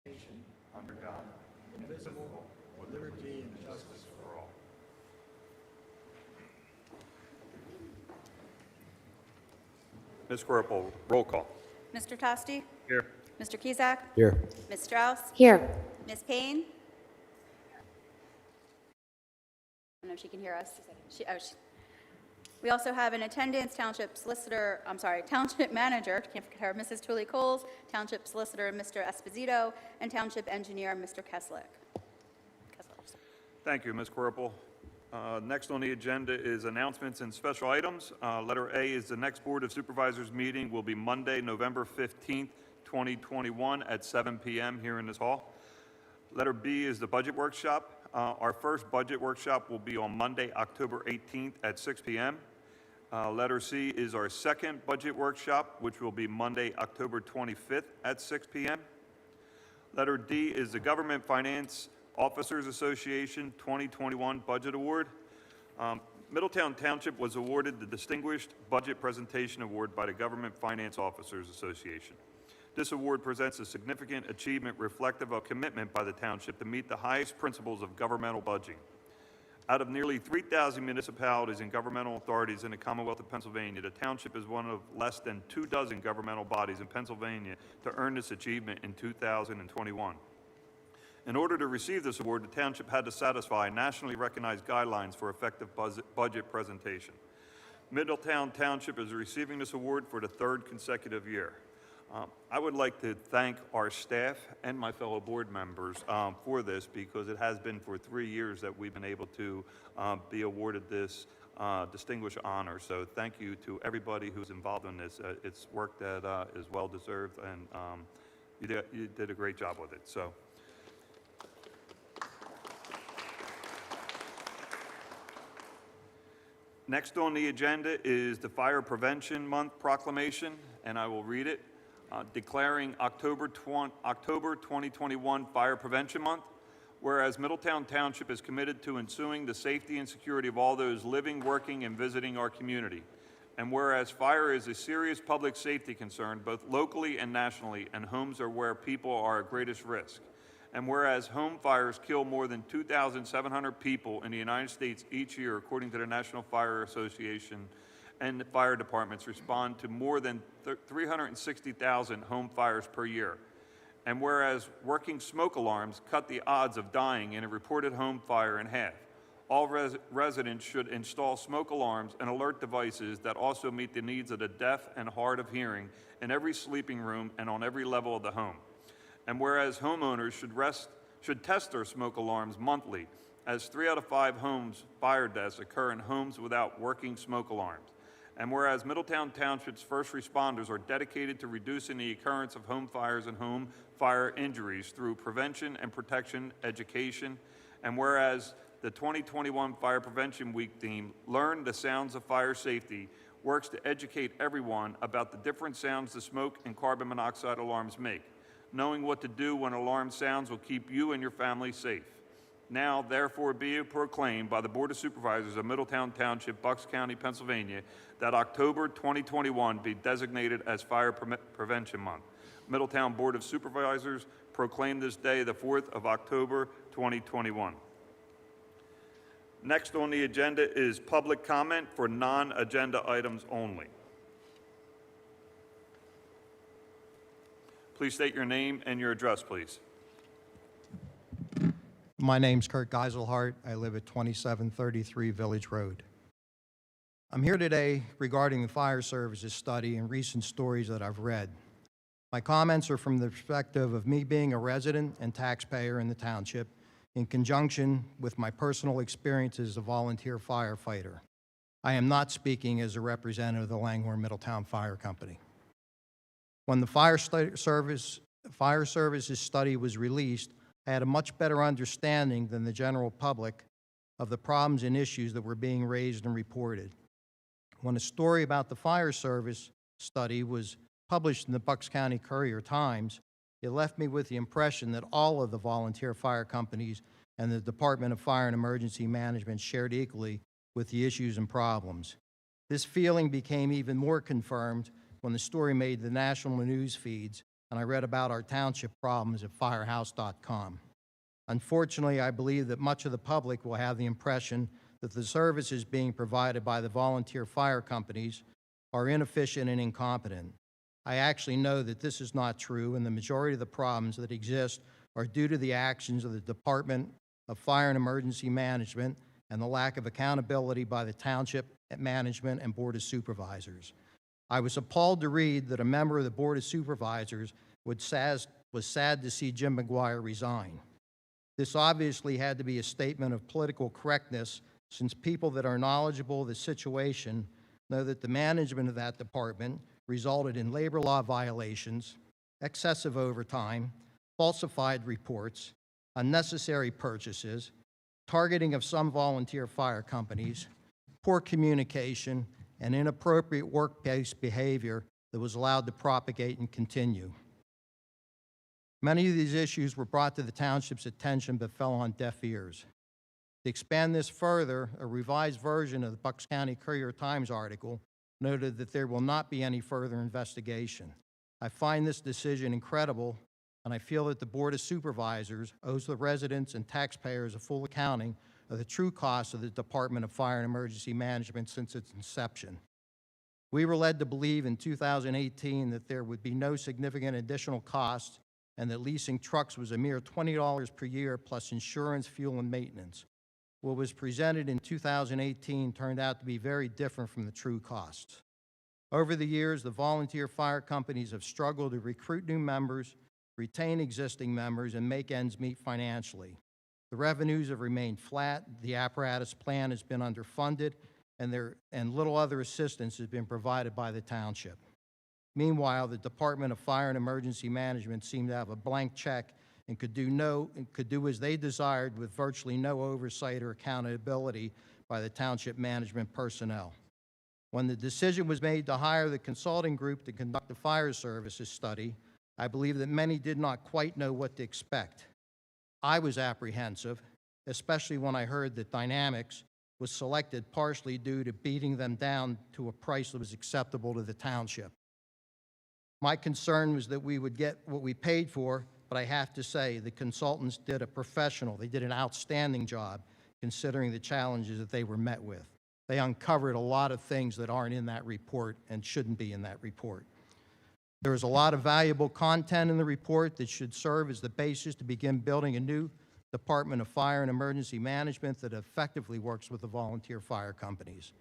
nation, under God, indivisible, with liberty and justice for all. Ms. Corporal, roll call. Mr. Tosti? Here. Mr. Kizak? Here. Ms. Strauss? Here. Ms. Payne? I don't know if she can hear us. We also have in attendance Township Manager, can't forget her, Mrs. Tully Coles, Township Solicitor, Mr. Esposito, and Township Engineer, Mr. Kessler. Thank you, Ms. Corporal. Next on the agenda is announcements and special items. Letter A is the next Board of Supervisors meeting will be Monday, November 15th, 2021 at 7 p.m. here in this hall. Letter B is the budget workshop. Our first budget workshop will be on Monday, October 18th at 6 p.m. Letter C is our second budget workshop, which will be Monday, October 25th at 6 p.m. Letter D is the Government Finance Officers Association 2021 Budget Award. Middletown Township was awarded the Distinguished Budget Presentation Award by the Government Finance Officers Association. This award presents a significant achievement reflective of commitment by the township to meet the highest principles of governmental budgeting. Out of nearly 3,000 municipalities and governmental authorities in the Commonwealth of Pennsylvania, the township is one of less than 24 governmental bodies in Pennsylvania to earn this achievement in 2021. In order to receive this award, the township had to satisfy nationally recognized guidelines for effective budget presentation. Middletown Township is receiving this award for the third consecutive year. I would like to thank our staff and my fellow board members for this, because it has been for 3 years that we've been able to be awarded this distinguished honor. So thank you to everybody who's involved in this. It's work that is well deserved, and you did a great job with it. So. Next on the agenda is the Fire Prevention Month Proclamation, and I will read it. Declaring October 2021 Fire Prevention Month, whereas Middletown Township is committed to ensuring the safety and security of all those living, working, and visiting our community. And whereas fire is a serious public safety concern, both locally and nationally, and homes are where people are at greatest risk. And whereas home fires kill more than 2,700 people in the United States each year, according to the National Fire Association, and the fire departments respond to more than 360,000 home fires per year. And whereas working smoke alarms cut the odds of dying in a reported home fire in half, all residents should install smoke alarms and alert devices that also meet the needs of the deaf and hard of hearing in every sleeping room and on every level of the home. And whereas homeowners should test their smoke alarms monthly, as 3 out of 5 homes fire deaths occur in homes without working smoke alarms. And whereas Middletown Township's first responders are dedicated to reducing the occurrence of home fires and home fire injuries through prevention and protection education. And whereas the 2021 Fire Prevention Week theme, Learn the Sounds of Fire Safety, works to educate everyone about the different sounds the smoke and carbon monoxide alarms make. Knowing what to do when alarm sounds will keep you and your family safe. Now, therefore, be it proclaimed by the Board of Supervisors of Middletown Township, Bucks County, Pennsylvania, that October 2021 be designated as Fire Prevention Month. Middletown Board of Supervisors proclaim this day the 4th of October 2021. Next on the agenda is public comment for non-agenda items only. Please state your name and your address, please. My name's Kurt Geiselhart. I live at 2733 Village Road. I'm here today regarding the fire services study and recent stories that I've read. My comments are from the perspective of me being a resident and taxpayer in the township, in conjunction with my personal experience as a volunteer firefighter. I am not speaking as a representative of the Langhorn Middletown Fire Company. When the fire services study was released, I had a much better understanding than the general public of the problems and issues that were being raised and reported. When a story about the fire service study was published in the Bucks County Courier-Times, it left me with the impression that all of the volunteer fire companies and the Department of Fire and Emergency Management shared equally with the issues and problems. This feeling became even more confirmed when the story made the national news feeds and I read about our township problems at firehouse.com. Unfortunately, I believe that much of the public will have the impression that the services being provided by the volunteer fire companies are inefficient and incompetent. I actually know that this is not true, and the majority of the problems that exist are due to the actions of the Department of Fire and Emergency Management and the lack of accountability by the township management and Board of Supervisors. I was appalled to read that a member of the Board of Supervisors was sad to see Jim McGuire resign. This obviously had to be a statement of political correctness, since people that are knowledgeable of the situation know that the management of that department resulted in labor law violations, excessive overtime, falsified reports, unnecessary purchases, targeting of some volunteer fire companies, poor communication, and inappropriate workplace behavior that was allowed to propagate and continue. Many of these issues were brought to the township's attention but fell on deaf ears. To expand this further, a revised version of the Bucks County Courier-Times article noted that there will not be any further investigation. I find this decision incredible, and I feel that the Board of Supervisors owes the residents and taxpayers a full accounting of the true costs of the Department of Fire and Emergency Management since its inception. We were led to believe in 2018 that there would be no significant additional costs and that leasing trucks was a mere $20 per year plus insurance, fuel, and maintenance. What was presented in 2018 turned out to be very different from the true costs. Over the years, the volunteer fire companies have struggled to recruit new members, retain existing members, and make ends meet financially. The revenues have remained flat, the apparatus plan has been underfunded, and little other assistance has been provided by the township. Meanwhile, the Department of Fire and Emergency Management seemed to have a blank check and could do as they desired with virtually no oversight or accountability by the township management personnel. When the decision was made to hire the consulting group to conduct the fire services study, I believe that many did not quite know what to expect. I was apprehensive, especially when I heard that Dynamics was selected partially due to beating them down to a price that was acceptable to the township. My concern was that we would get what we paid for, but I have to say the consultants did they did an outstanding job considering the challenges that they were met with. They uncovered a lot of things that aren't in that report and shouldn't be in that report. There is a lot of valuable content in the report that should serve as the basis to begin building a new Department of Fire and Emergency Management that effectively works with the volunteer fire companies.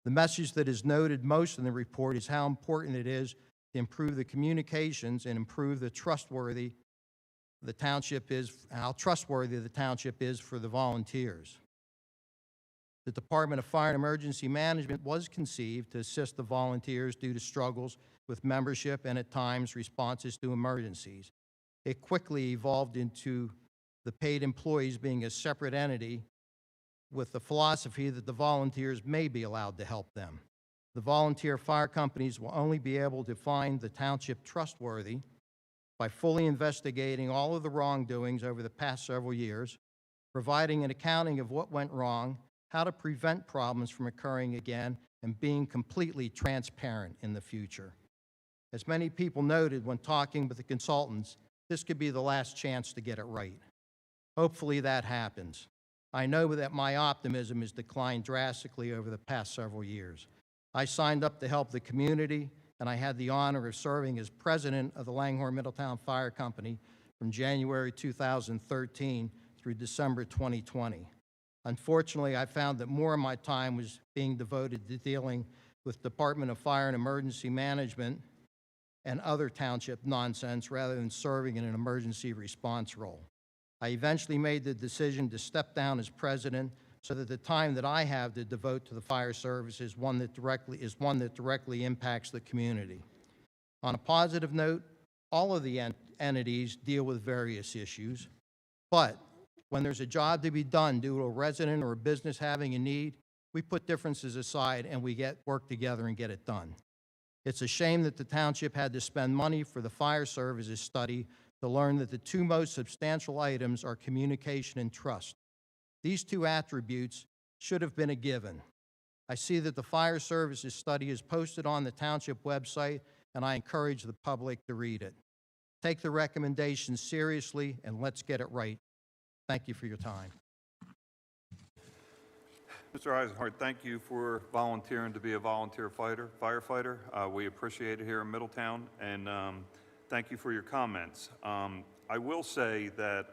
The message that is noted most in the report is how important it is to improve the communications and improve how trustworthy the township is for the volunteers. The Department of Fire and Emergency Management was conceived to assist the volunteers due to struggles with membership and at times responses to emergencies. It quickly evolved into the paid employees being a separate entity with the philosophy that the volunteers may be allowed to help them. The volunteer fire companies will only be able to find the township trustworthy by fully investigating all of the wrongdoings over the past several years, providing an accounting of what went wrong, how to prevent problems from occurring again, and being completely transparent in the future. As many people noted when talking with the consultants, this could be the last chance to get it right. Hopefully that happens. I know that my optimism has declined drastically over the past several years. I signed up to help the community, and I had the honor of serving as president of the Langhorn Middletown Fire Company from January 2013 through December 2020. Unfortunately, I found that more of my time was being devoted to dealing with Department of Fire and Emergency Management and other township nonsense rather than serving in an emergency response role. I eventually made the decision to step down as president so that the time that I have to devote to the fire service is one that directly impacts the community. On a positive note, all of the entities deal with various issues, but when there's a job to be done due to a resident or a business having a need, we put differences aside and we work together and get it done. It's a shame that the township had to spend money for the fire services study to learn that the two most substantial items are communication and trust. These two attributes should have been a given. I see that the fire services study is posted on the township website, and I encourage the public to read it. Take the recommendations seriously, and let's get it right. Thank you for your time. Mr. Eisenhart, thank you for volunteering to be a volunteer firefighter. We appreciate it here in Middletown, and thank you for your comments. I will say that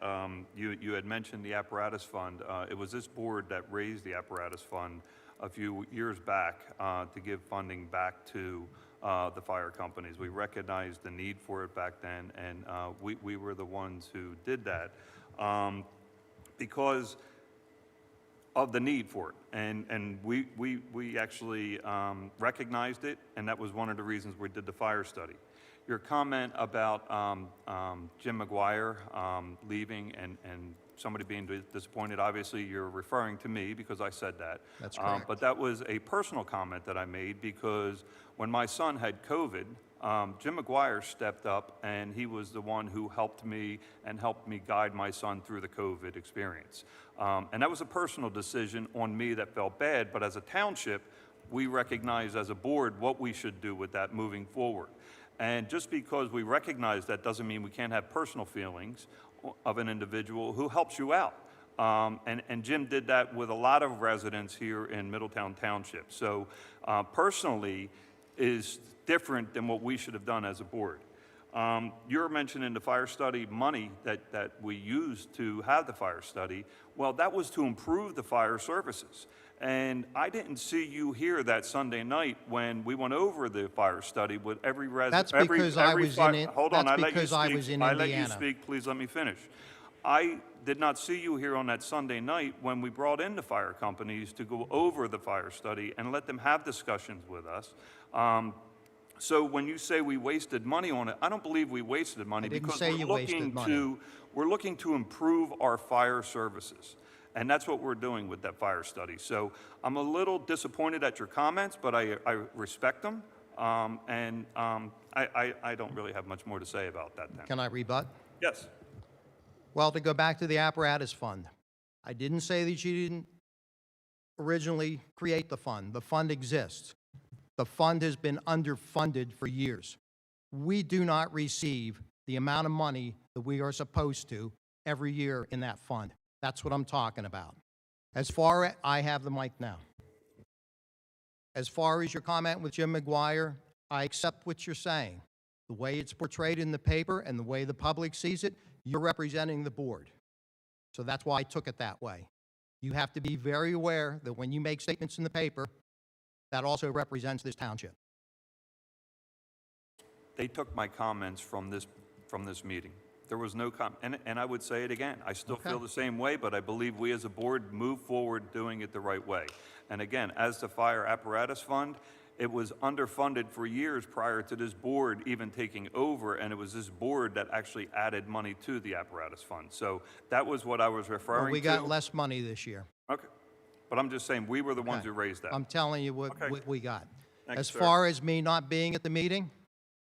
you had mentioned the apparatus fund. It was this board that raised the apparatus fund a few years back to give funding back to the fire companies. We recognized the need for it back then, and we were the ones who did that because of the need for it. And we actually recognized it, and that was one of the reasons we did the fire study. Your comment about Jim McGuire leaving and somebody being disappointed, obviously you're referring to me because I said that. That's correct. But that was a personal comment that I made because when my son had COVID, Jim McGuire stepped up and he was the one who helped me guide my son through the COVID experience. And that was a personal decision on me that felt bad, but as a township, we recognize as a board what we should do with that moving forward. And just because we recognize that doesn't mean we can't have personal feelings of an individual who helps you out. And Jim did that with a lot of residents here in Middletown Township. So personally is different than what we should have done as a board. You're mentioning the fire study money that we used to have the fire study. Well, that was to improve the fire services. And I didn't see you here that Sunday night when we went over the fire study with every resident. That's because I was in Hold on, that's I let you because I speak. was in I let you Indiana. speak. Please let me finish. I did not see you here on that Sunday night when we brought in the fire companies to go over the fire study and let them have discussions with us. So when you say we wasted money on it, I don't believe we wasted money I didn't because say you wasted money. we're looking to improve our fire services. And that's what we're doing with that fire study. So I'm a little disappointed at your comments, but I respect them. I don't really have much more to say about that then. Can I rebut? Yes. Well, to go back to the apparatus fund, I didn't say that you didn't originally create the fund. The fund exists. The fund has been underfunded for years. We do not receive the amount of money that we are supposed to every year in that fund. That's what I'm talking about. I have the mic now. As far as your comment with Jim McGuire, I accept what you're saying. The way it's portrayed in the paper and the way the public sees it, you're representing the board. So that's why I took it that way. You have to be very aware that when you make statements in the paper, that also represents this township. They took my comments from this meeting. There was no comment, and I would say it again. I still feel the same way, but I believe we as a board move forward doing it the right way. And again, as the fire apparatus fund, it was underfunded for years prior to this board even taking over, and it was this board that actually added money to the apparatus fund. So that was what I was referring Well, we to. got less money this year. Okay. But I'm just saying, we were the ones who raised that. I'm telling you what Okay. we got. Thank As you, sir. far as me not being at the meeting,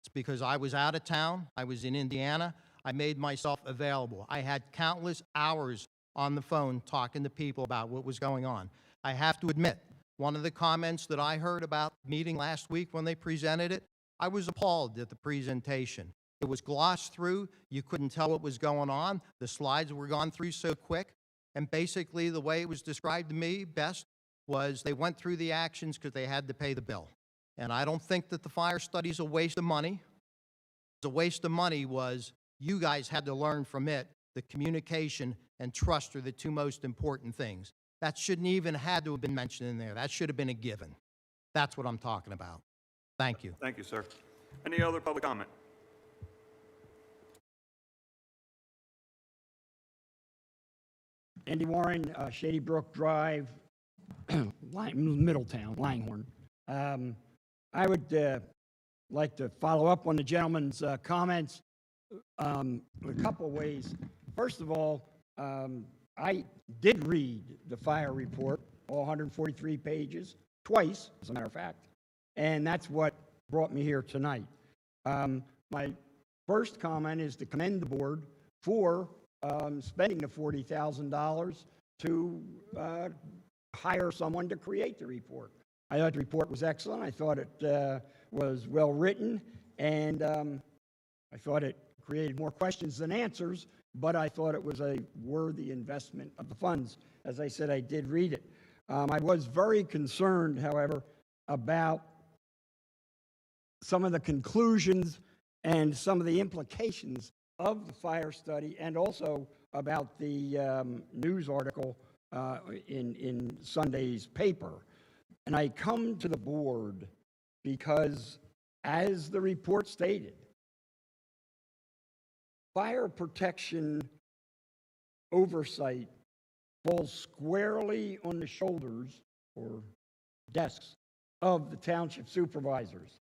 it's because I was out of town. I was in Indiana. I made myself available. I had countless hours on the phone talking to people about what was going on. I have to admit, one of the comments that I heard about the meeting last week when they presented it, I was appalled at the presentation. It was glossed through. You couldn't tell what was going on. The slides were gone through so quick. And basically, the way it was described to me best was they went through the actions because they had to pay the bill. And I don't think that the fire study is a waste of money. The waste of money was you guys had to learn from it. The communication and trust are the two most important things. That shouldn't even had to have been mentioned in there. That should have been a given. That's what I'm talking about. Thank you. Thank you, sir. Any other public comment? Andy Warren, Shady Brook Drive, Middletown, Langhorn. I would like to follow up on the gentleman's comments a couple of ways. First of all, I did read the fire report, all 143 pages, twice, as a matter of fact, and that's what brought me here tonight. My first comment is to commend the board for spending the $40,000 to hire someone to create the report. I thought the report was excellent. I thought it was well written, and I thought it created more questions than answers, but I thought it was a worthy investment of the funds. As I said, I did read it. I was very concerned, however, about some of the conclusions and some of the implications of the fire study, and also about the news article in Sunday's paper. And I come to the board because, as the report stated, fire protection oversight falls squarely on the shoulders or desks of the township supervisors.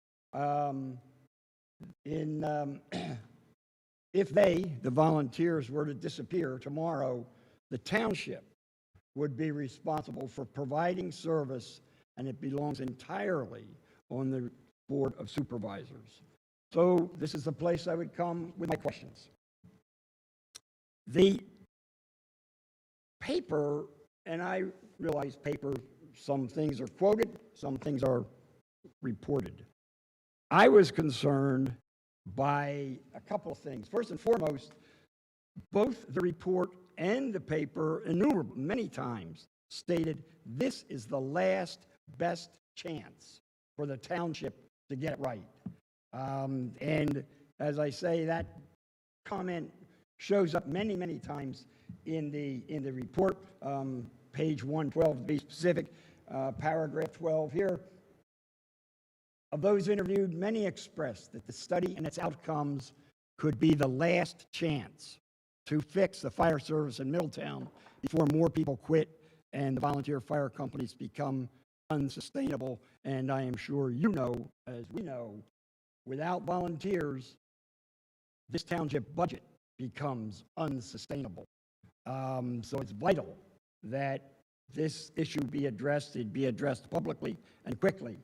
If they, the volunteers, were to disappear tomorrow, the township would be responsible for providing service, and it belongs entirely on the Board of Supervisors. So this is the place I would come with my questions. The paper, and I realize paper, some things are quoted, some things are reported. I was concerned by a couple of things. First and foremost, both the report and the paper, many times, stated this is the last best chance for the township to get it right. And as I say, that comment shows up many, many times in the report. Page 112, to be specific, paragraph 12 here. Of those interviewed, many expressed that the study and its outcomes could be the last chance to fix the fire service in Middletown before more people quit and the volunteer fire companies become unsustainable. And I am sure you know, as we know, without volunteers, this township budget becomes unsustainable. So it's vital that this issue be addressed. It be addressed publicly and quickly.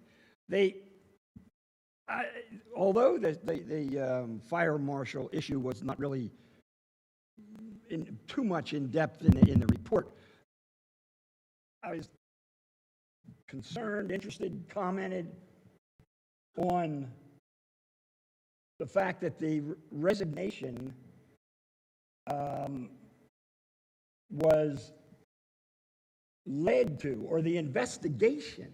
Although the fire marshal issue was not really too much in depth in the report, I was concerned, interested, commented on the fact that the resignation was led to, or the investigation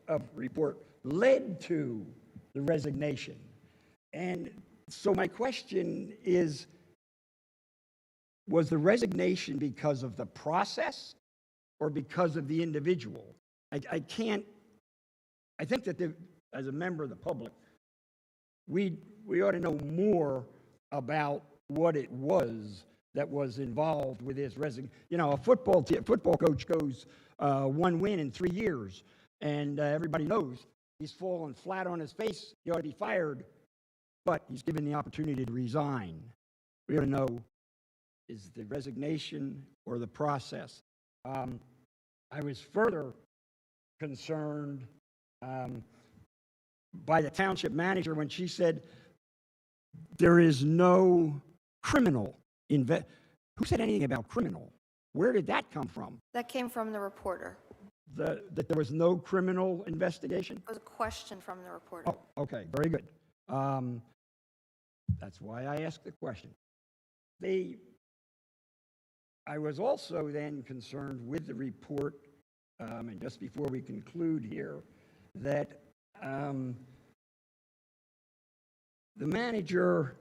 of report led to the resignation. And so my question is, was the resignation because of the process or because of the individual? I think that as a member of the public, we ought to know more about what it was that was involved with his resignation. You know, a football coach goes 1 win in 3 years, and everybody knows he's fallen flat on his face. He ought to be fired, but he's given the opportunity to resign. We ought to know, is the resignation or the process? I was further concerned by the township manager when she said there is no criminal Who said anything about criminal? Where did that come from? That came from the reporter. That there was no criminal investigation? It was a question from the reporter. Oh, okay, very good. That's why I asked the question. I was also then concerned with the report, and just before we conclude here, that the manager,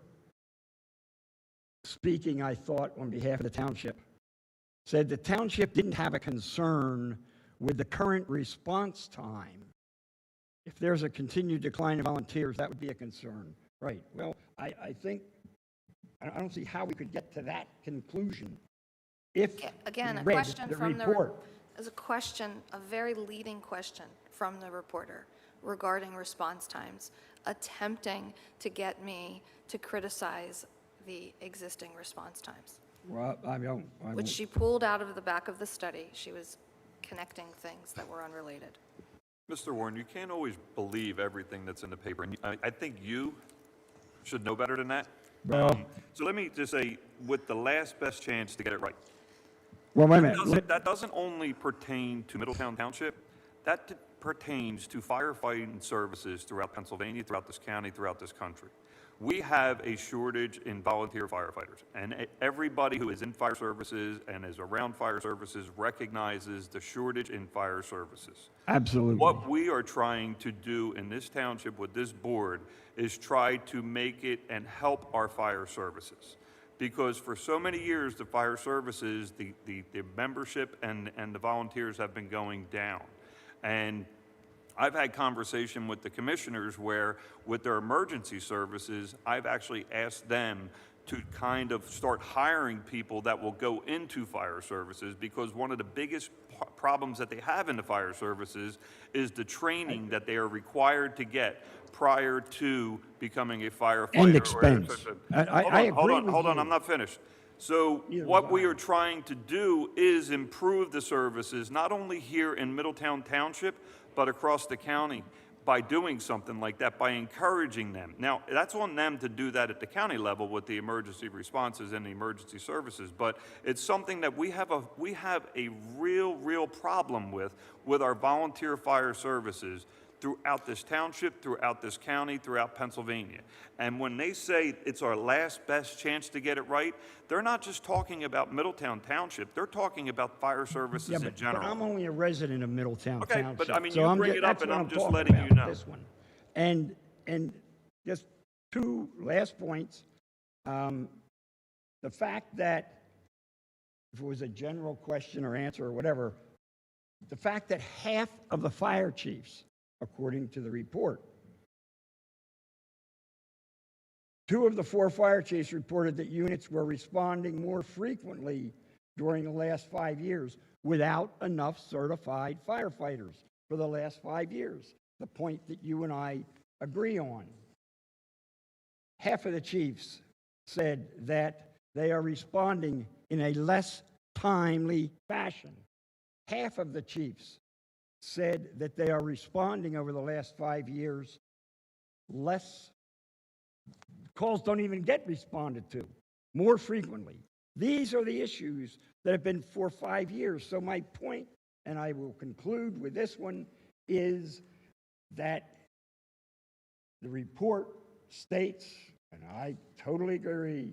speaking, I thought, on behalf of the township, said the township didn't have a concern with the current response time. If there's a continued decline in volunteers, that would be a concern. Right. Well, I think, I don't see how we could get to that conclusion if Again, a we read question the from report. There's a question, a very leading question from the reporter regarding response times, attempting to get me to criticize the existing response times, Well, I which won't. she pulled out of the back of the study. She was connecting things that were unrelated. Mr. Warren, you can't always believe everything that's in the paper, and I think you should know better than that. Well- So let me just say, with the last best chance to get it right. Well, wait a minute. That doesn't only pertain to Middletown Township. That pertains to firefighting services throughout Pennsylvania, throughout this county, throughout this country. We have a shortage in volunteer firefighters, and everybody who is in fire services and is around fire services recognizes the shortage in fire services. Absolutely. What we are trying to do in this township with this board is try to make it and help our fire services. Because for so many years, the fire services, the membership and the volunteers have been going down. And I've had conversation with the commissioners where with their emergency services, I've actually asked them to kind of start hiring people that will go into fire services, because one of the biggest problems that they have in the fire services is the training that they are required to get prior to becoming a firefighter. And expense. I agree with Hold on, you. I'm not finished. So Neither what was we I. are trying to do is improve the services, not only here in Middletown Township, but across the county, by doing something like that, by encouraging them. Now, that's on them to do that at the county level with the emergency responses and the emergency services, but it's something that we have a real problem with our volunteer fire services throughout this township, throughout this county, throughout Pennsylvania. And when they say it's our last best chance to get it right, they're not just talking about Middletown Township, they're talking about fire services in But general. I'm only a resident of Middletown Okay, Township. but I mean, so you I'm bring ju- it up that's and what I'm just talking letting you about, know. This one. And just two last points. The fact that, if it was a general question or answer or whatever, the fact that half of the fire chiefs, according to the report, 2 of the 4 fire chiefs reported that units were responding more frequently during the last 5 years without enough certified firefighters for the last 5 years, the point that you and I agree on. Half of the chiefs said that they are responding in a less timely fashion. Half of the chiefs said that they are responding over the last 5 years less. Calls don't even get responded to, more frequently. These are the issues that have been for 5 years. So my point, and I will conclude with this one, is that the report states, and I totally agree,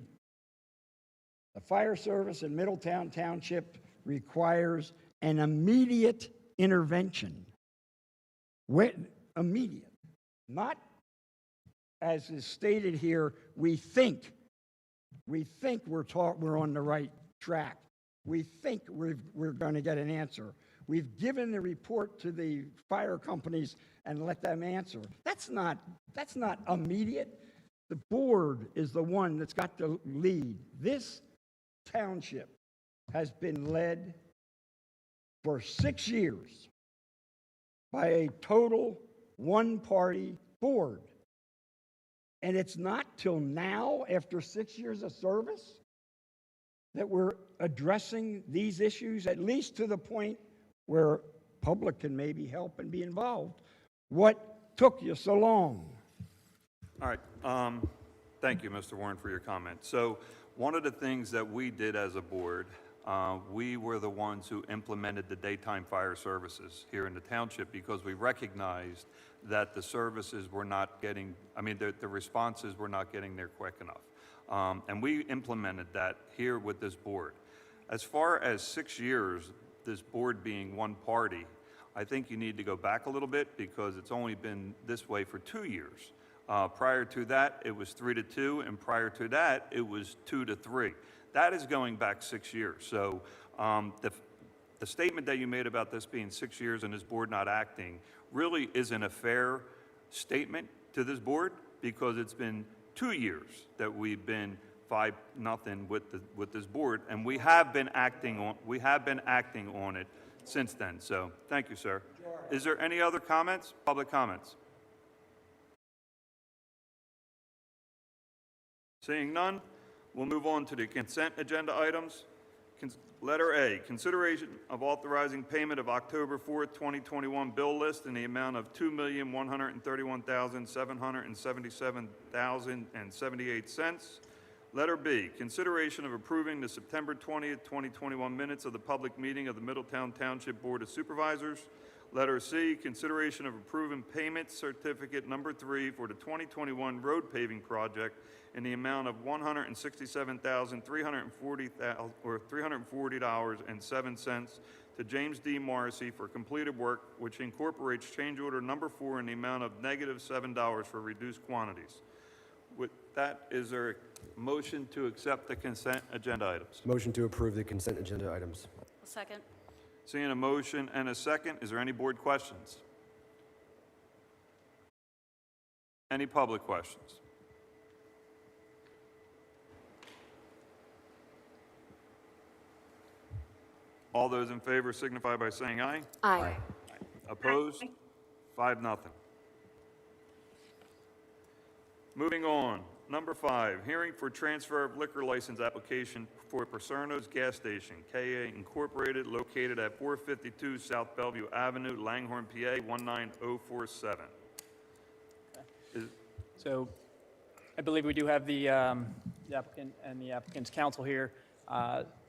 the fire service in Middletown Township requires an immediate intervention. Immediate, not, as is stated here, we think we're on the right track. We think we're going to get an answer. We've given the report to the fire companies and let them answer. That's not immediate. The board is the one that's got to lead. This township has been led for 6 years by a total one-party board. And it's not till now, after 6 years of service, that we're addressing these issues, at least to the point where public can maybe help and be involved. What took you so long? All right, thank you, Mr. Warren, for your comment. So one of the things that we did as a board, we were the ones who implemented the daytime fire services here in the township, because we recognized that the services were not getting, the responses were not getting there quick enough. And we implemented that here with this board. As far as 6 years, this board being one party, I think you need to go back a little bit, because it's only been this way for 2 years. Prior to that, it was 3-2, and prior to that, it was 2-3. That is going back 6 years. So the statement that you made about this being 6 years and this board not acting really isn't a fair statement to this board, because it's been 2 years that we've been 5-0 with this board, and we have been acting on it since then. So thank you, sir. Is there any other comments? Public comments? Seeing none, we'll move on to the consent agenda items. Letter A, consideration of authorizing payment of October 4th, 2021 bill list in the amount of $2,131,777.78. Letter B, consideration of approving the September 20th, 2021 minutes of the public meeting of the Middletown Township Board of Supervisors. Letter C, consideration of approving payment certificate number 3 for the 2021 road paving project in the amount of $340,07 to James D. Morrissey for completed work, which incorporates change order number 4 in the amount of -$7 for reduced quantities. With that, is there a motion to accept the consent agenda items? Motion to approve the consent agenda items. Second. Seeing a motion and a second, is there any board questions? Any public questions? All those in favor signify by saying aye. Aye. Opposed? 5-0. Moving on. Number 5, hearing for transfer of liquor license application for Persero's Gas Station, KA Incorporated, located at 452 South Bellevue Avenue, Langhorn, PA 19047. So I believe we do have the applicant and the applicant's counsel here.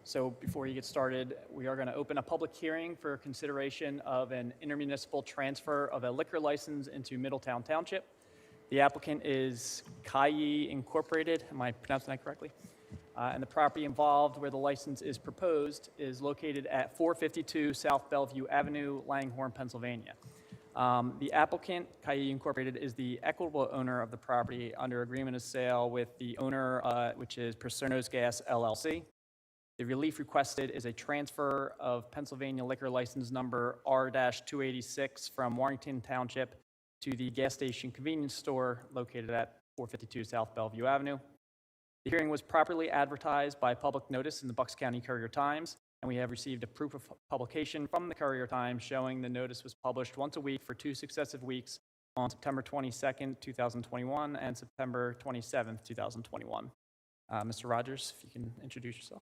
So before you get started, we are going to open a public hearing for consideration of an intermunicipal transfer of a liquor license into Middletown Township. The applicant is Kayi Incorporated. Am I pronouncing that correctly? And the property involved where the license is proposed is located at 452 South Bellevue Avenue, Langhorn, Pennsylvania. The applicant, Kayi Incorporated, is the equitable owner of the property under agreement of sale with the owner, which is Persero's Gas LLC. The relief requested is a transfer of Pennsylvania liquor license number R-286 from Warrington Township to the gas station convenience store located at 452 South Bellevue Avenue. The hearing was properly advertised by public notice in the Bucks County Courier-Times, and we have received a proof of publication from the Courier-Times showing the notice was published once a week for 2 successive weeks on September 22nd, 2021 and September 27th, 2021. Mr. Rogers, if you can introduce yourself.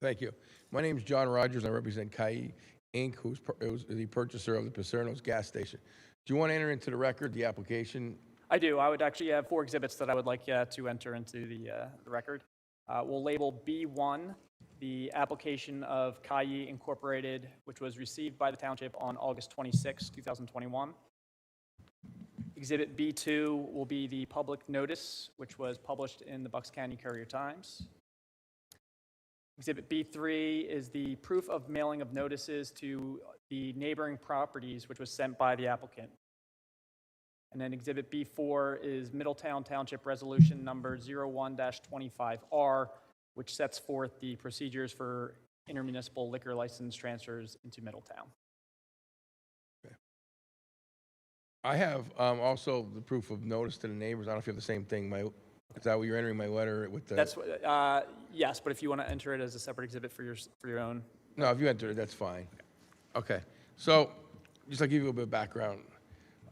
Thank you. My name is John Rogers. I represent Kayi Inc., who's the purchaser of the Persero's gas station. Do you want to enter into the record the application? I do. I would actually have 4 exhibits that I would like to enter into the record. We'll label B1, the application of Kayi Incorporated, which was received by the township on August 26, 2021. Exhibit B2 will be the public notice, which was published in the Bucks County Courier-Times. Exhibit B3 is the proof of mailing of notices to the neighboring properties, which was sent by the applicant. And then Exhibit B4 is Middletown Township Resolution number 01-25R, which sets forth the procedures for intermunicipal liquor license transfers into Middletown. Okay. I have also the proof of notice to the neighbors. I don't know if you have the same thing. Is that what you're entering my letter with the? That's yes, but if you want to enter it as a separate exhibit for your own. No, if you enter it, that's fine. Okay. So, just to give you a bit of background,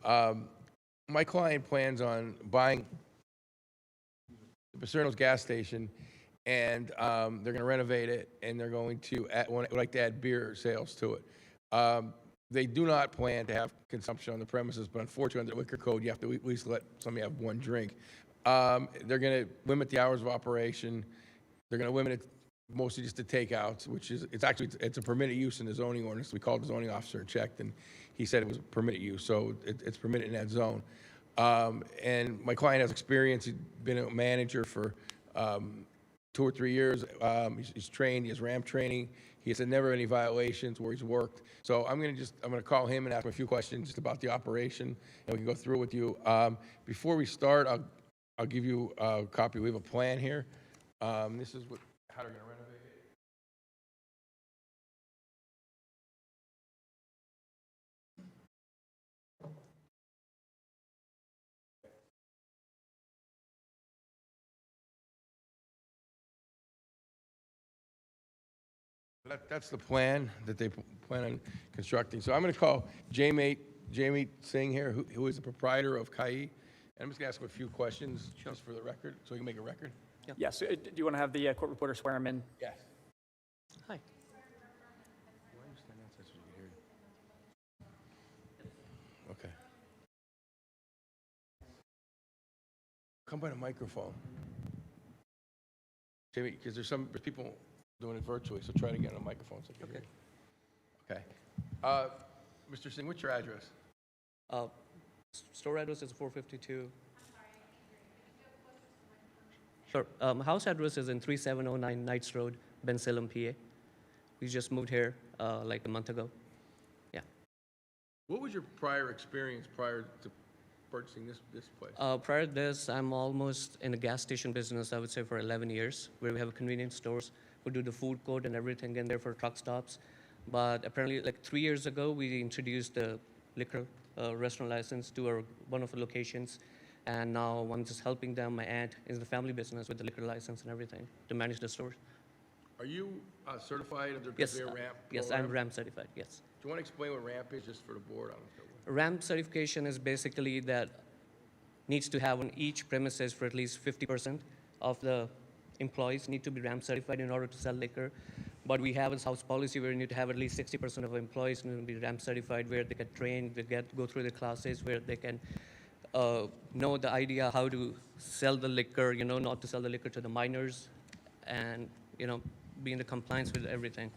my client plans on buying the Persero's gas station, and they're going to renovate it, and they're going to would like to add beer sales to it. They do not plan to have consumption on the premises, but unfortunately, under the liquor code, you have to at least let somebody have 1 drink. They're going to limit the hours of operation. They're going to limit it mostly just to takeouts, which is, it's a permitted use in the zoning ordinance. We called the zoning officer and checked, and he said it was a permitted use, so it's permitted in that zone. And my client has experience. He's been a manager for 2 or 3 years. He's trained. He has ramp training. He has never any violations where he's worked. So I'm going to call him and ask him a few questions just about the operation, and we can go through it with you. Before we start, I'll give you a copy. We have a plan here. This is how they're going to renovate it. That's the plan that they plan on constructing. So I'm going to call Jamie Singh here, who is the proprietor of Kayi. And I'm just going to ask him a few questions just for the record, so we can make a record. Yeah. Yes. Do you want to have the court reporter swear him in? Yes. Hi. Okay. Come by the microphone. Jamie, because there's people doing it virtually, so try to get on a microphone so they can hear you. Okay. Mr. Singh, what's your address? Store address is 452. Sure. House address is in 3709 Knights Road, Ben Salem, PA. We just moved here like a month ago. Yeah. What was your prior experience prior to purchasing this place? Prior to this, I'm almost in the gas station business, I would say, for 11 years, where we have convenience stores. We do the food court and everything in there for truck stops. But apparently, like 3 years ago, we introduced the liquor restaurant license to one of the locations. And now I'm just helping them. My aunt is the family business with the liquor license and everything to manage the stores. Are you certified under Yes, conveyor ramp? yes, I'm RAM certified, yes. Do you want to explain what ramp is just for the board? I don't know. RAM certification is basically that needs to have on each premises for at least 50% of the employees need to be RAM certified in order to sell liquor. But we have a house policy where you need to have at least 60% of employees need to be RAM certified, where they get trained, go through the classes, where they can know the idea how to sell the liquor, not to sell the liquor to the minors, and, be in the compliance with everything.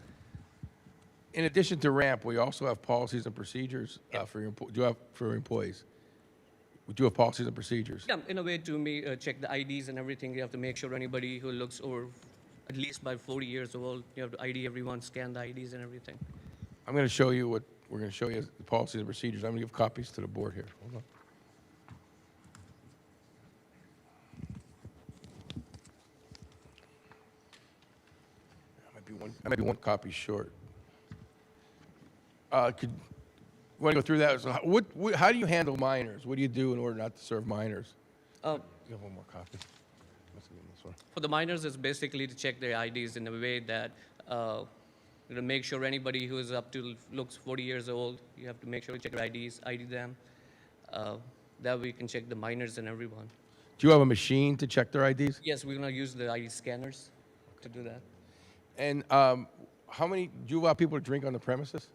In addition to ramp, we also have policies and procedures for your employees. We do have policies and procedures. Yeah, in a way to check the IDs and everything. You have to make sure anybody who looks over at least by 40 years old, you have to ID everyone, scan the IDs and everything. I'm going to show you what we're going to show you as the policies and procedures. I'm going to give copies to the board here. Hold on. I might be one copy short. Want to go through that? So how do you handle minors? What do you do in order not to serve minors? You have one more copy. Must have been this one. For the minors, it's basically to check their IDs in a way that to make sure anybody who is looks 40 years old, you have to make sure you check their IDs, ID them. That way you can check the minors and everyone. Do you have a machine to check their IDs? Yes, we're going to use the ID scanners to do that. And do you allow people to drink on the premises?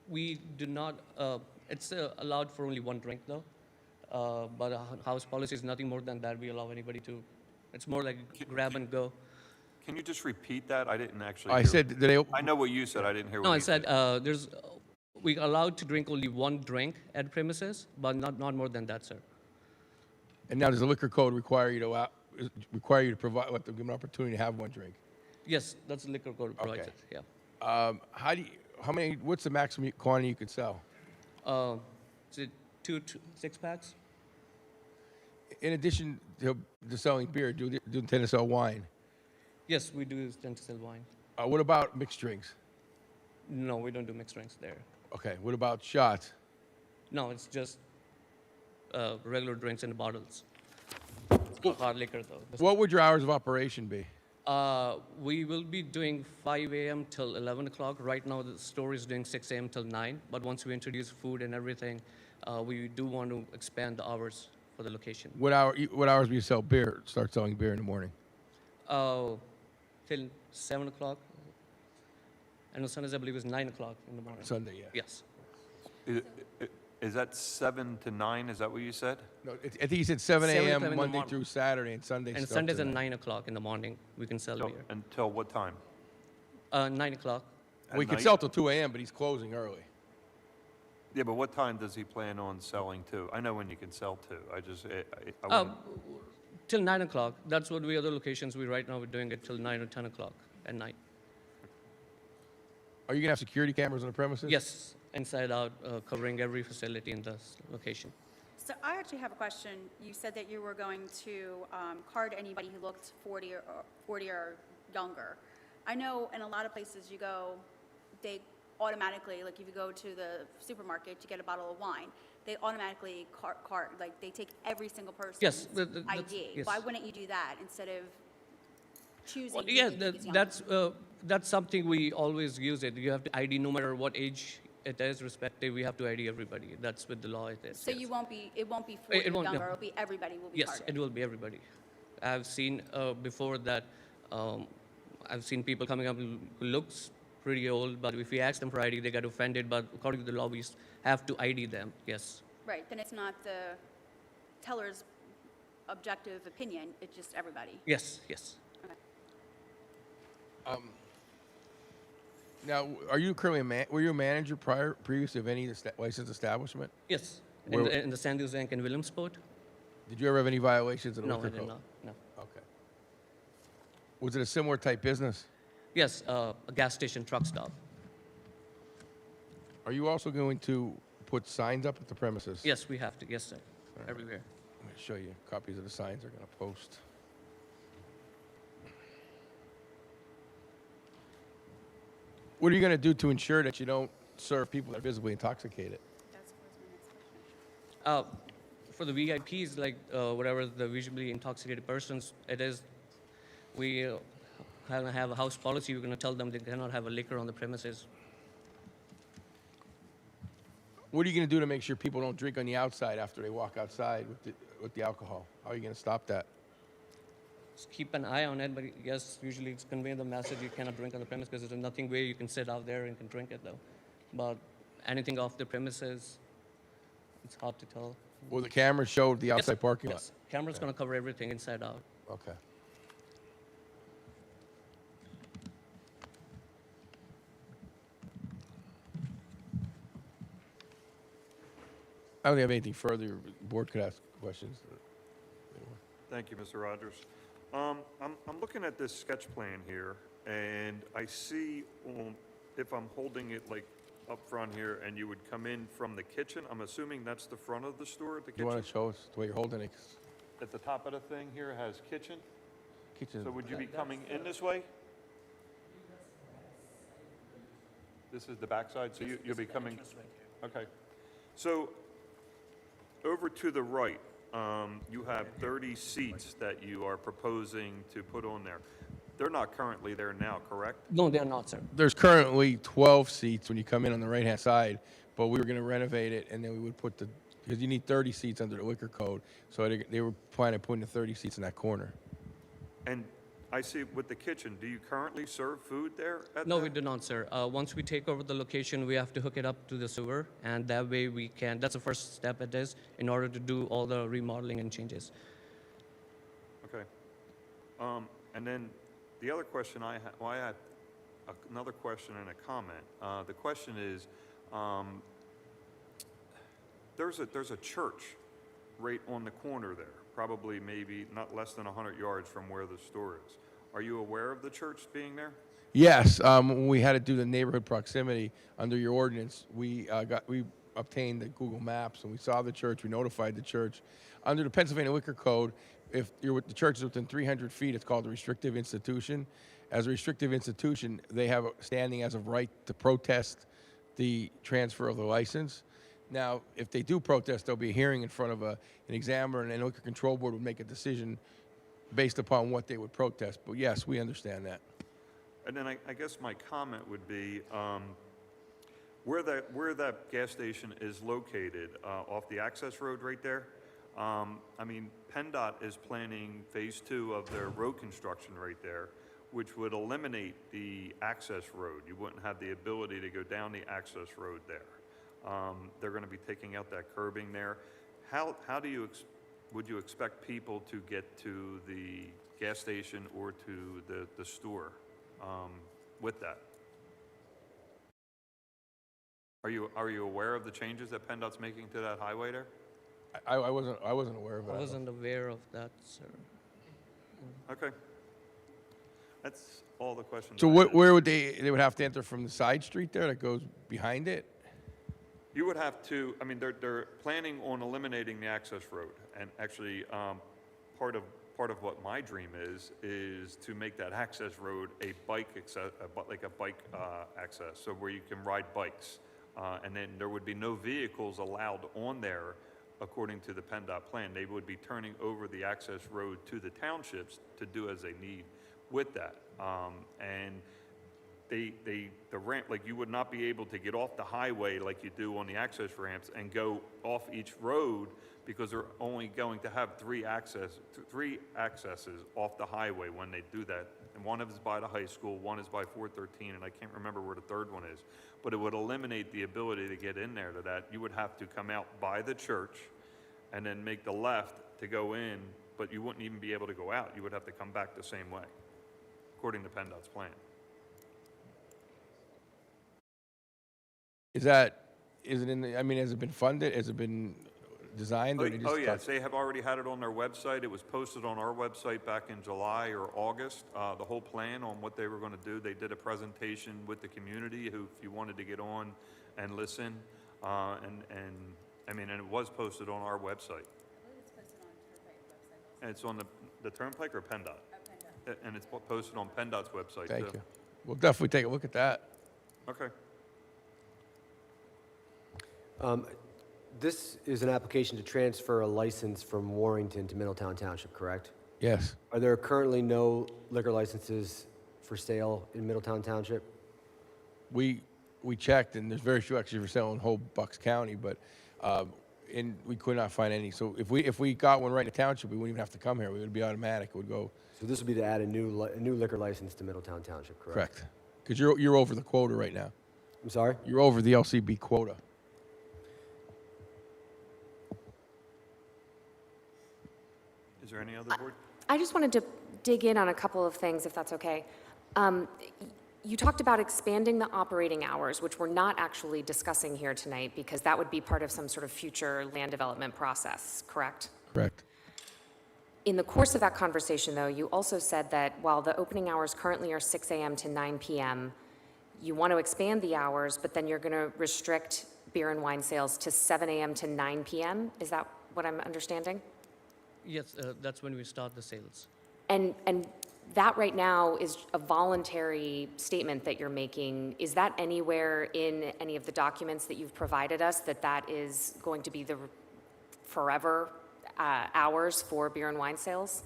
We do not, it's allowed for only one drink though. But house policy is nothing more than that. We allow anybody to, it's more like grab and go. Can you just repeat that? I didn't actually I hear said, I know what you said, I didn't hear what No, I you said we allowed to drink only one drink at premises, but not more than that, sir. and now does the liquor code require you to provide, give them an opportunity to have one drink? Yes, that's the liquor code provides Okay. it, yeah. What's the maximum quantity you could sell? Is it 2 6 packs? In addition to selling beer, do you intend to sell wine? Yes, we do tend to sell wine. What about mixed drinks? No, we don't do mixed drinks there. Okay, what about shots? No, it's just regular drinks in the bottles. Hard liquor, though. What would your hours of operation be? We will be doing 5 a.m. till 11 o'clock. Right now, the store is doing 6 a.m. till 9. But once we introduce food and everything, we do want to expand the hours for the location. What hours do you sell beer? Start selling beer in the morning? Till 7 o'clock. And on Sundays, I believe, it's 9 o'clock in the morning. Sunday, yeah. Yes. Is that 7 to 9? Is that what you said? No, I think you said 7 7 a.m. in the Monday morning. through Saturday, and Sundays. And start Sundays till at 9. 9 o'clock in the morning, we can sell beer. Until what time? 9 o'clock. At We could night? sell till 2 a.m., but he's closing early. Yeah, but what time does he plan on selling to? I know when you can sell to. I wouldn't- Till 9 o'clock. That's what we other locations right now we're doing it till 9 or 10 o'clock at night. Are you going to have security cameras on the premises? Yes, inside out, covering every facility in this location. So I actually have a question. You said that you were going to card anybody who looked 40 or younger. I know in a lot of places you go, they automatically, like if you go to the supermarket to get a bottle of wine, they automatically card, like they take every single person's Yes, ID. yes. Why wouldn't you do that instead of choosing? Well, who yeah, you think is younger? that's something we always use it. You have to ID no matter what age it is, respective. We have to ID everybody. That's with the law it is. So yes. it won't be 40 It or won't, younger, no. it'll be everybody will be Yes, carded. it will be everybody. I've seen before that, I've seen people coming up who looks pretty old, but if we ask them for ID, they get offended. But according to the law, we have to ID them, yes. Right, then it's not the teller's objective opinion, it's just everybody. Yes, yes. Okay. Now, are you currently were you a manager previously of any licensed establishment? Yes, Where- in the Sand Dunes Bank in Williamsport? Did you ever have any violations of the No, liquor I did code? not, no. Okay. Was it a similar type business? Yes, a gas station truck stop. Are you also going to put signs up at the premises? Yes, we have to, yes, sir, everywhere. I'm going to show you copies of the signs they're going to post. What are you going to do to ensure that you don't serve people that are visibly intoxicated? For the VIPs, like whatever the visibly intoxicated persons, we have a house policy. We're going to tell them they cannot have a liquor on the premises. What are you going to do to make sure people don't drink on the outside after they walk outside with the alcohol? How are you going to stop that? Just keep an eye on it, but yes, usually it's convey the message you cannot drink on the premise because there's nothing way you can sit out there and can drink it though. But anything off the premises, it's hard to tell. Will the camera show the outside parking lot? Yes, camera's going to cover everything inside out. Okay. I don't think I have anything further. The board could ask questions. Thank you, Mr. Rogers. I'm looking at this sketch plan here, and I see, if I'm holding it like up front here, and you would come in from the kitchen, I'm assuming that's the front of the store, the Do you want kitchen? to show us the way you're holding it? At the top of the thing here has kitchen, Kitchen. so would you be coming in this way? This is the backside, so you'll be coming, okay. So, over to the right, you have 30 seats that you are proposing to put on there. They're not currently there now, correct? No, they are not, sir. There's currently 12 seats when you come in on the right-hand side, but we were going to renovate it, and then we would put because you need 30 seats under the liquor code, so they were planning on putting the 30 seats in that corner. And I see with the kitchen, do you currently serve food there at No, that? we do not, sir. Once we take over the location, we have to hook it up to the sewer, and that way we can, that's the first step it is, in order to do all the remodeling and changes. Okay. And then the other question I had another question and a comment. The question is, there's a church right on the corner there, probably maybe not less than 100 yards from where the store is. Are you aware of the church being there? Yes, when we had to do the neighborhood proximity under your ordinance, we obtained the Google Maps and we saw the church. We notified the church. Under the Pennsylvania Liquor Code, if the church is within 300 feet, it's called a restrictive institution. As a restrictive institution, they have a standing as of right to protest the transfer of the license. Now, if they do protest, there'll be a hearing in front of an examiner, and the Liquor Control Board would make a decision based upon what they would protest. But yes, we understand that. And then I guess my comment would be, where that gas station is located, off the access road right there, I mean, PennDOT is planning phase 2 of their road construction right there, which would eliminate the access road. You wouldn't have the ability to go down the access road there. They're going to be taking out that curbing there. How would you expect people to get to the gas station or to the store with that? Are you aware of the changes that PennDOT's making to that highway there? I wasn't aware of that. I wasn't aware of that, sir. Okay. That's all the questions. So I had. where would they would have to enter from the side street there that goes behind it? You would have to, I mean, they're planning on eliminating the access road, and actually, part of what my dream is to make that access road a bike access, like a bike access, so where you can ride bikes, and then there would be no vehicles allowed on there, according to the PennDOT plan. They would be turning over the access road to the townships to do as they need with that, and the ramp, like you would not be able to get off the highway like you do on the access ramps and go off each road because they're only going to have three accesses off the highway when they do that. And one is by the high school, one is by 413, and I can't remember where the third one is. But it would eliminate the ability to get in there to that. You would have to come out by the church and then make the left to go in, but you wouldn't even be able to go out. You would have to come back the same way, according to PennDOT's plan. is it in the, I mean, has it been funded? Has it been designed? Or they just Oh, yes, talk- they have already had it on their website. It was posted on our website back in July or August. The whole plan on what they were going to do. They did a presentation with the community who, if you wanted to get on and listen, and it was posted on our website. And it's on the Turnpike or PennDOT? And it's posted on PennDOT's website, Thank too. you. We'll definitely take a look at that. Okay. This is an application to transfer a license from Warrington to Middletown Township, correct? Yes. Are there currently no liquor licenses for sale in Middletown Township? We checked, and there's very few actually for sale in whole Bucks County, but and we could not find any. So if we got one right in the township, we wouldn't even have to come here. We would be automatic. It would go. So this would be to add a new liquor license to Middletown Township, correct? Correct. Because you're over the quota right now. I'm sorry? You're over the LCB quota. Is there any other board? I just wanted to dig in on a couple of things, if that's okay. You talked about expanding the operating hours, which we're not actually discussing here tonight because that would be part of some sort of future land development process, correct? Correct. In the course of that conversation, though, you also said that while the opening hours currently are 6 a.m. to 9 p.m., you want to expand the hours, but then you're going to restrict beer and wine sales to 7 a.m. to 9 p.m.? Is that what I'm understanding? Yes, that's when we start the sales. And that right now is a voluntary statement that you're making. Is that anywhere in any of the documents that you've provided us that that is going to be the forever hours for beer and wine sales?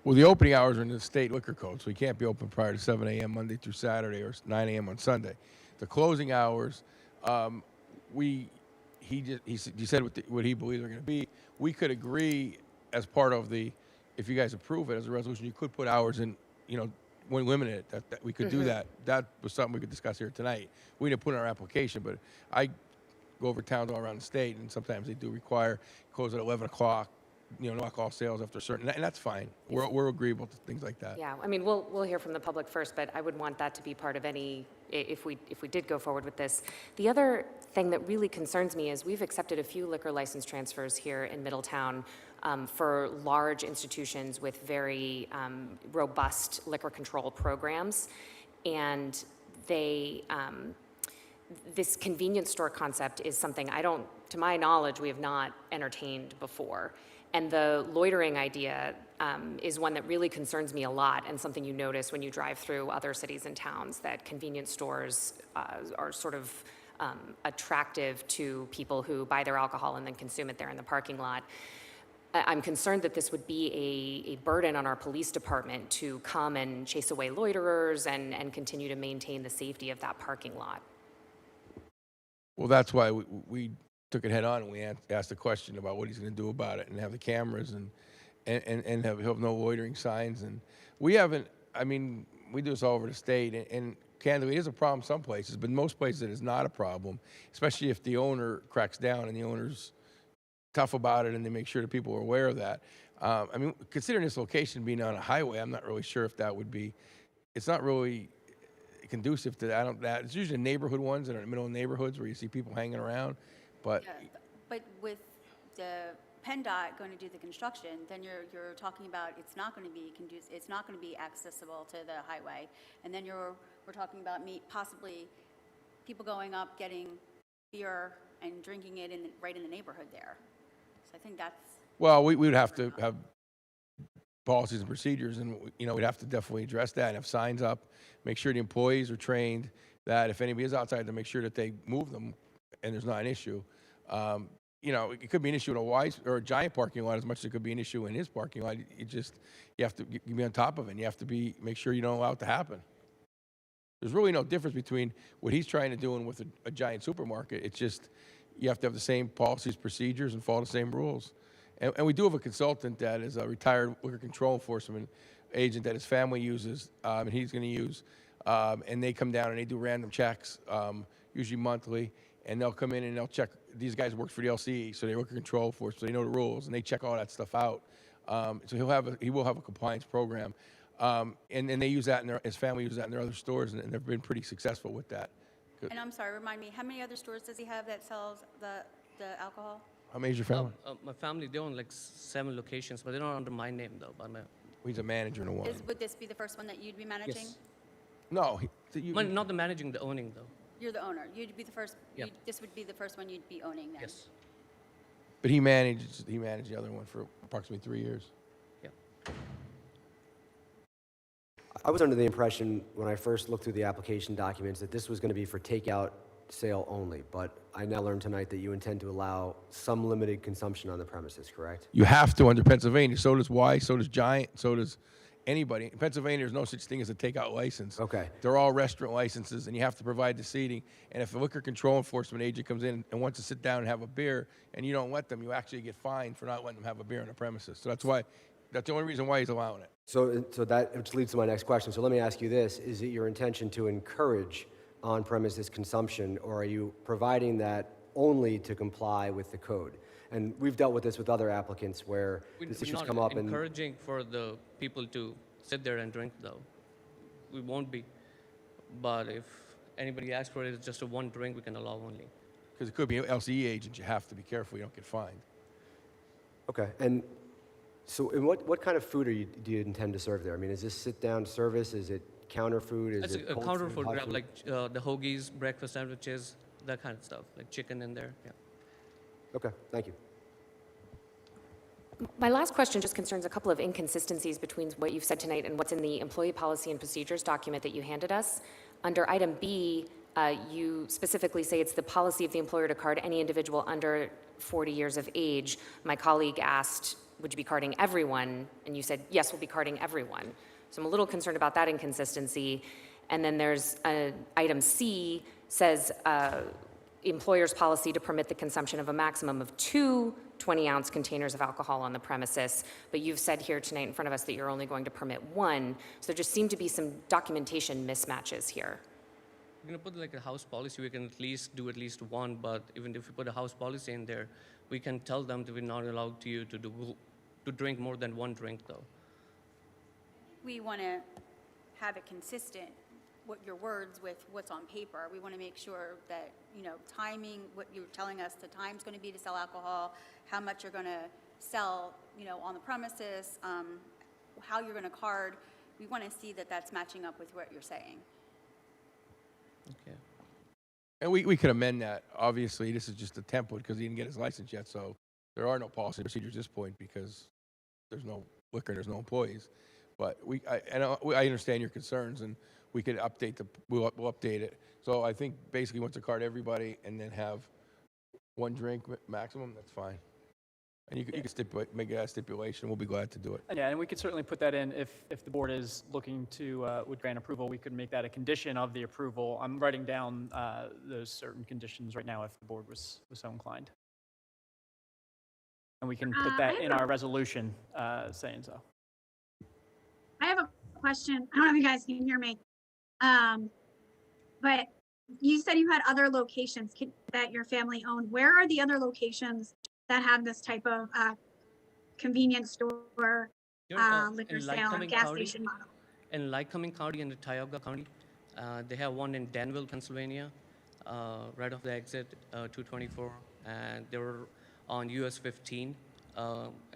Well, the opening hours are in the state liquor code, so we can't be open prior to 7 a.m. Monday through Saturday or 9 a.m. on Sunday. The closing hours, he said what he believes are going to be. We could agree as part of the, if you guys approve it as a resolution, you could put hours in, when limited, that we could do that. That was something we could discuss here tonight. We didn't put in our application, but I go over towns all around the state, and sometimes they do require close at 11 o'clock, knock all sales after a certain, and that's fine. We're agreeable to things like that. Yeah, I mean, we'll hear from the public first, but I would want that to be part of any, if we did go forward with this. The other thing that really concerns me is we've accepted a few liquor license transfers here in Middletown for large institutions with very robust liquor control programs, and this convenience store concept is something to my knowledge, we have not entertained before. And the loitering idea is one that really concerns me a lot, and something you notice when you drive through other cities and towns, that convenience stores are sort of attractive to people who buy their alcohol and then consume it there in the parking lot. I'm concerned that this would be a burden on our police department to come and chase away loiterers and continue to maintain the safety of that parking lot. Well, that's why we took it head on, and we asked the question about what he's going to do about it, and have the cameras and have no loitering signs. And we haven't, we do this all over the state, and candidly, it is a problem some places, but in most places it is not a problem, especially if the owner cracks down and the owner's tough about it and they make sure that people are aware of that. Considering this location being on a highway, I'm not really sure if that would be, it's not really conducive to that. It's usually neighborhood ones that are in the middle of neighborhoods where you see people hanging around. But But with the PennDOT going to do the construction, then you're talking about it's not going to be it's not going to be accessible to the highway, and then we're talking about possibly people going up, getting beer and drinking it right in the neighborhood there. So I think that's. Well, we would have to have policies and procedures, and we'd have to definitely address that and have signs up, make sure the employees are trained that if anybody is outside, to make sure that they move them and there's not an issue. It could be an issue in a wide or a giant parking lot as much as it could be an issue in his parking lot. You have to be on top of it, and you have to make sure you don't allow it to happen. There's really no difference between what he's trying to do and with a giant supermarket. It's just you have to have the same policies, procedures, and follow the same rules. And we do have a consultant that is a retired liquor control enforcement agent that his family uses, and he's going to use. And they come down and they do random checks, usually monthly, and they'll come in and they'll check. These guys work for the LCE, so they liquor control enforcement, so they know the rules, and they check all that stuff out. So he will have a compliance program. And they use that, his family uses that in their other stores, and they've been pretty successful with that And I'm sorry, remind me, how many other stores does he have that sells the alcohol? How many is your family? My family, they own like 7 locations, but they're not under my name though, but He's a manager in one. Would this be the first one that you'd be managing? Yes. No, Not the managing, the owning though. You're the owner. You'd be the first, Yeah. this would be the first one you'd be owning then? Yes. but he managed the other one for approximately 3 years. Yeah. I was under the impression when I first looked through the application documents that this was going to be for takeout sale only, but I now learned tonight that you intend to allow some limited consumption on the premises, correct? You have to under Pennsylvania. So does Y, so does Giant, so does anybody. In Pennsylvania, there's no such thing as a takeout license. Okay. They're all restaurant licenses, and you have to provide the seating. And if a liquor control enforcement agent comes in and wants to sit down and have a beer, and you don't let them, you actually get fined for not letting them have a beer on the premises. So that's the only reason why he's allowing it. So that which leads to my next question. So let me ask you this. Is it your intention to encourage on-premises consumption, or are you providing that only to comply with the code? And we've dealt with this with other applicants where this issue's come up. We're not encouraging for the people to sit there and drink, though. We won't be. But if anybody asks for it, it's just a one drink we can allow only. Because it could be an LCE agent. You have to be careful you don't get fined. Okay. And so what kind of food do you intend to serve there? I mean, is this sit-down service? Is it counter food? Is It's it a cold counter food, food hot grab, food? like the hoagies, breakfast sandwiches, that kind of stuff, like chicken in there. Yeah. Okay. Thank you. My last question just concerns a couple of inconsistencies between what you've said tonight and what's in the employee policy and procedures document that you handed us. Under item B, you specifically say it's the policy of the employer to card any individual under 40 years of age. My colleague asked, would you be carding everyone? And you said, yes, we'll be carding everyone. So I'm a little concerned about that inconsistency. And then there's item C says employer's policy to permit the consumption of a maximum of 2 20-ounce containers of alcohol on the premises, but you've said here tonight in front of us that you're only going to permit 1. So there just seem to be some documentation mismatches here. We're going to put like a house policy, we can at least do at least 1, but even if we put a house policy in there, we can tell them that we're not allowed you to drink more than 1 drink, though. We want to have it consistent, what your words with what's on paper. We want to make sure that, timing, what you're telling us, the time's going to be to sell alcohol, how much you're going to sell, on the premises, how you're going to card. We want to see that that's matching up with what you're saying. Okay. And we could amend that. Obviously, this is just a template because he didn't get his license yet, so there are no policy procedures at this point because there's no liquor and there's no employees. But I understand your concerns, and we could we'll update it. So I think basically once to card everybody and then have 1 drink maximum, that's fine. And you can make that stipulation. We'll be glad to do it. Yeah, and we could certainly put that in if the board is looking to, would grant approval, we could make that a condition of the approval. I'm writing down those certain conditions right now if the board was so inclined. And we can put that in our resolution saying so. I have a question. I don't know if you guys can hear me. But you said you had other locations that your family owned. Where are the other locations that have this type of convenience store, liquor sale, and gas station model? In Lycoming County and Tioga County, they have one in Danville, Pennsylvania, right off the exit 224, and they were on US 15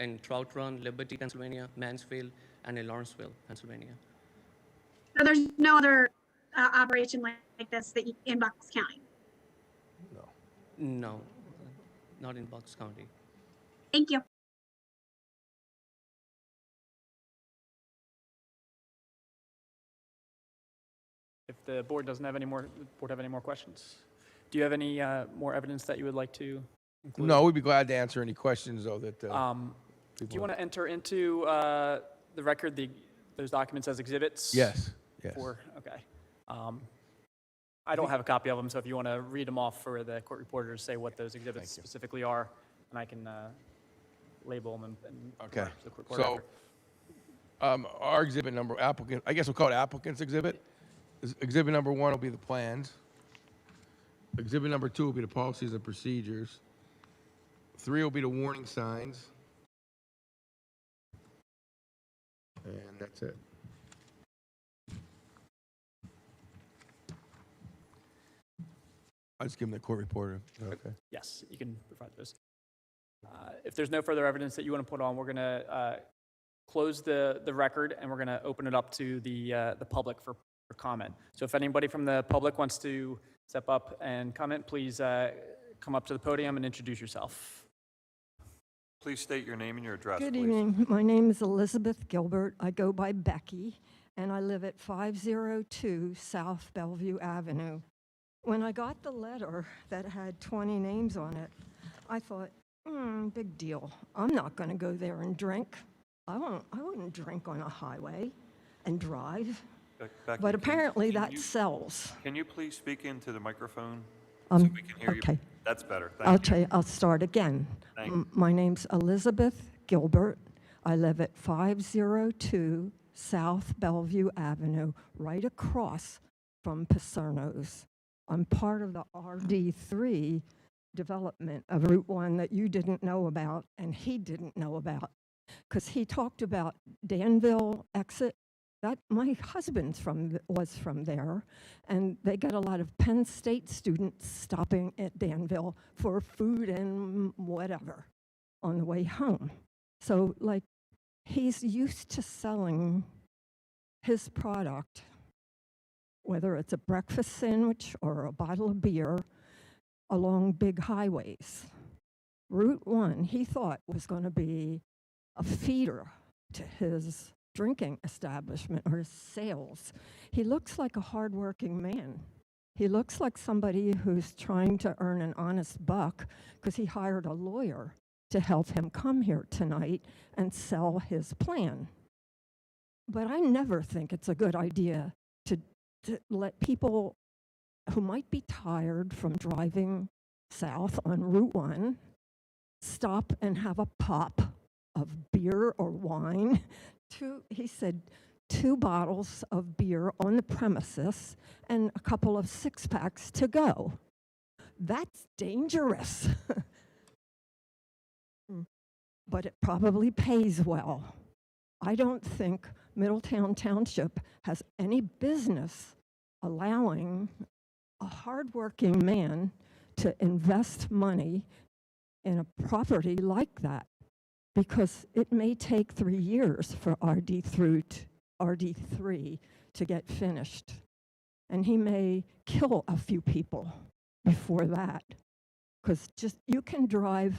in Trout Run, Liberty, Pennsylvania, Mansfield, and in Lawrenceville, Pennsylvania. So there's no other operation like this in Bucks County? No, not in Bucks County. Thank you. If the board doesn't have any more, questions? Do you have any more evidence that you would like to include? No, we'd be glad to answer any questions, though, that Do you want to enter into the record those documents as exhibits? Yes. Okay. I don't have a copy of them, so if you want to read them off for the court reporter to say what those exhibits specifically are, and I can label them and Okay. to the court reporter. So, our exhibit number, applicant, I guess we'll call it applicant's exhibit. Exhibit number 1 will be the plans. Exhibit number 2 will be the policies and procedures. 3 will be the warning signs. And that's it. I'll just give them the court reporter. Okay. Yes, you can provide those. If there's no further evidence that you want to put on, we're going to close the record, and we're going to open it up to the public for comment. So if anybody from the public wants to step up and comment, please come up to the podium and introduce yourself. Please state your name and your address, Good please. evening. My name is Elizabeth Gilbert. I go by Becky, and I live at 502 South Bellevue Avenue. When I got the letter that had 20 names on it, I thought, big deal. I'm not going to go there and drink. I wouldn't drink on a highway and drive. Becky, But apparently can that you- sells. Can you please speak into the microphone so we can hear okay. you? That's better. I'll Thank you. I'll start again. Thank you. My name's Elizabeth Gilbert. I live at 502 South Bellevue Avenue, right across from Persero's. I'm part of the RD3 development of Route 1 that you didn't know about and he didn't know about, because he talked about Danville exit. That my husband's was from there, and they got a lot of Penn State students stopping at Danville for food and whatever on the way home. So, like, he's used to selling his product, whether it's a breakfast sandwich or a bottle of beer, along big highways. Route 1, he thought, was going to be a feeder to his drinking establishment or his sales. He looks like a hardworking man. He looks like somebody who's trying to earn an honest buck, because he hired a lawyer to help him come here tonight and sell his plan. But I never think it's a good idea to let people who might be tired from driving south on Route 1 stop and have a pop of beer or wine. He said 2 bottles of beer on the premises and a couple of 6-packs to go. That's dangerous. But it probably pays well. I don't think Middletown Township has any business allowing a hardworking man to invest money in a property like that, because it may take 3 years for RD3 to get finished. And he may kill a few people before that, because you can drive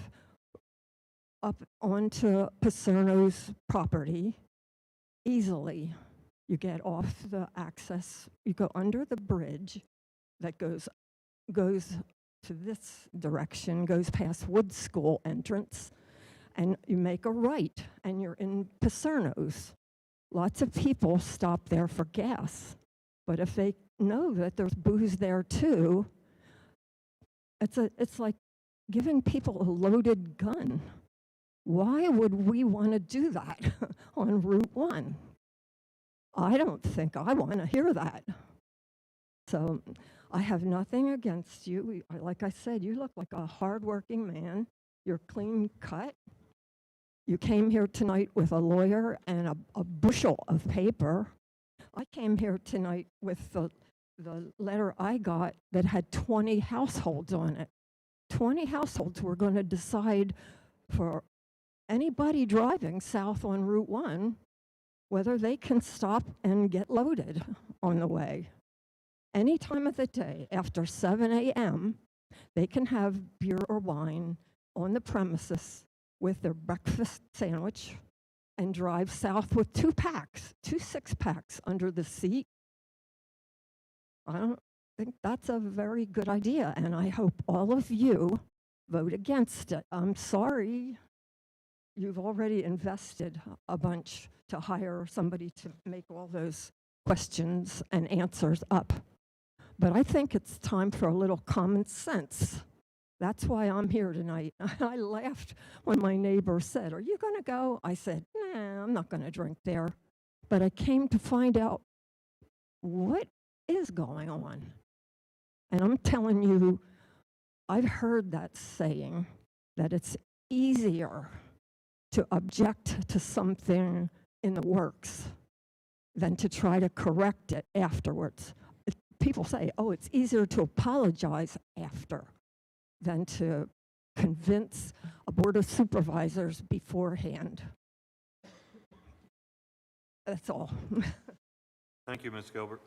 up onto Persero's property easily. You get off the access, you go under the bridge that goes to this direction, goes past Wood School entrance, and you make a right, and you're in Persero's. Lots of people stop there for gas, but if they know that there's booze there too, it's like giving people a loaded gun. Why would we want to do that on Route 1? I don't think I want to hear that. So I have nothing against you. Like I said, you look like a hardworking man. You're clean cut. You came here tonight with a lawyer and a bushel of paper. I came here tonight with the letter I got that had 20 households on it. 20 households were going to decide for anybody driving south on Route 1 whether they can stop and get loaded on the way. Any time of the day after 7 a.m., they can have beer or wine on the premises with their breakfast sandwich and drive south with 2 6-packs under the seat. I don't think that's a very good idea, and I hope all of you vote against it. I'm sorry you've already invested a bunch to hire somebody to make all those questions and answers up. But I think it's time for a little common sense. That's why I'm here tonight. I laughed when my neighbor said, "Are you going to go?" I said, "Nah, I'm not going to drink there." But I came to find out what is going on. And I'm telling you, I've heard that saying, that it's easier to object to something in the works than to try to correct it afterwards. people say, oh, it's easier to apologize after than to convince a board of supervisors beforehand. That's all. Thank you, Ms. Gilbert.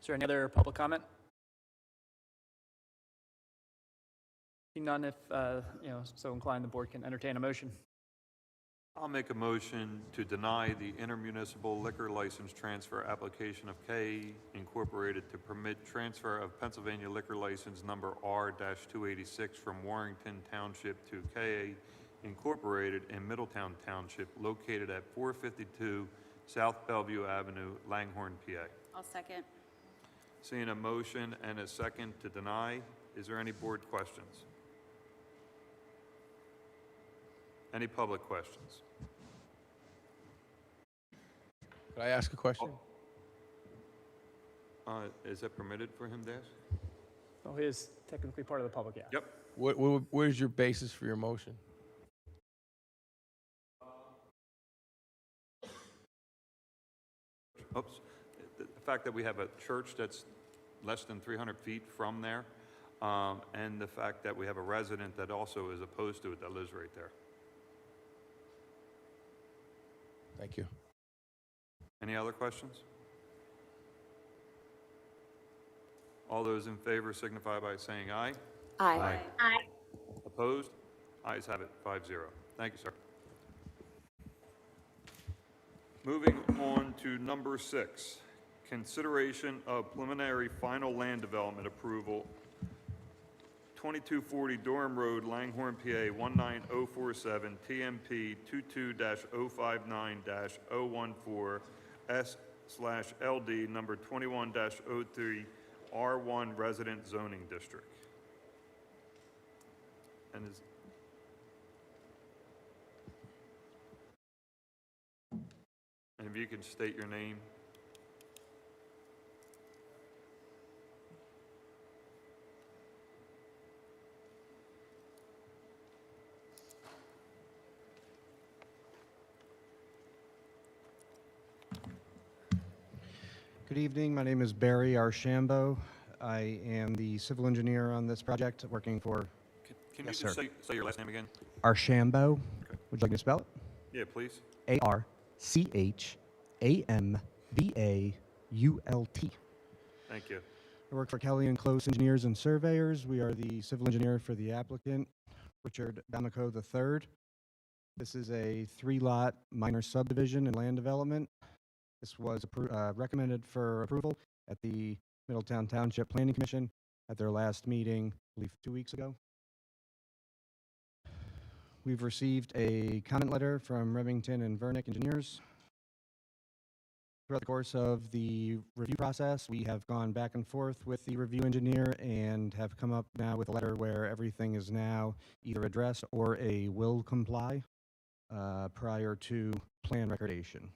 Is there any other public comment? Seeing none, if, so inclined, the board can entertain a motion. I'll make a motion to deny the intermunicipal liquor license transfer application of K Incorporated to permit transfer of Pennsylvania liquor license number R-286 from Warrington Township to K Incorporated in Middletown Township, located at 452 South Bellevue Avenue, Langhorn, PA. I'll second. Seeing a motion and a second to deny, is there any board questions? Any public questions? Could I ask a question? Is that permitted for him to ask? Well, he is technically part of the public, yeah. Yep. What is your basis for your motion? Oops. The fact that we have a church that's less than 300 feet from there, and the fact that we have a resident that also is opposed to it that lives right there. Thank you. Any other questions? All those in favor signify by saying aye. Aye. Aye. Opposed? Ayes have it, 5-0. Thank you, sir. Moving on to number 6, consideration of preliminary final land development approval, 2240 Durham Road, Langhorn, PA 19047, TMP 22-059-014 S/LD number 21-03 R1 Resident Zoning District. And if you can state your name. Good evening. My name is Barry Archambault. I am the civil engineer on this project, working for. Can Yes, you just sir. say your last name again? Archambault. Okay. Would you like me to spell it? Yeah, please. ARCHAMBAULT. Thank you. I work for Kelly and Close Engineers and Surveyors. We are the civil engineer for the applicant, Richard Bamico III. This is a 3-lot minor subdivision and land development. This was recommended for approval at the Middletown Township Planning Commission at their last meeting, I believe 2 weeks ago. We've received a comment letter from Remington and Vernick engineers. Throughout the course of the review process, we have gone back and forth with the review engineer and have come up now with a letter where everything is now either addressed or a will comply prior to plan recordation.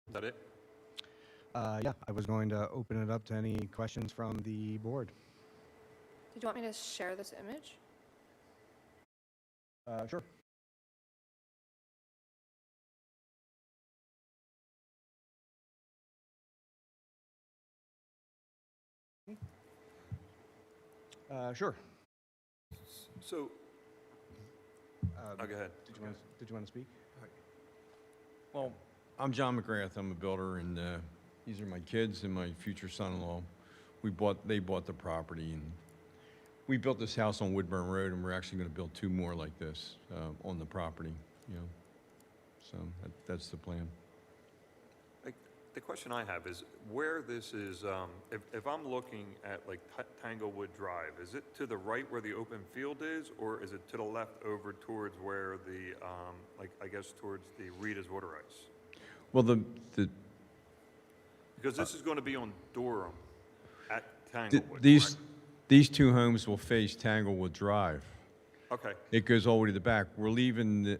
Is that it? Yeah, I was going to open it up to any questions from the board. Did you want me to share this image? Sure. Sure. So, go ahead. Did you want to speak? Well, I'm John Mcgrath. I'm a builder, and these are my kids and my future son-in-law. They bought the property, and we built this house on Woodburn Road, and we're actually going to build 2 more like this on the property. So that's the plan. The question I have is where this is. If I'm looking at like Tanglewood Drive, is it to the right where the open field is, or is it to the left over towards where the I guess towards the Rita's Water Ice? Well, Because this is going to be on Durham at Tanglewood. These 2 homes will face Tanglewood Drive. Okay. It goes all the way to the back. We're leaving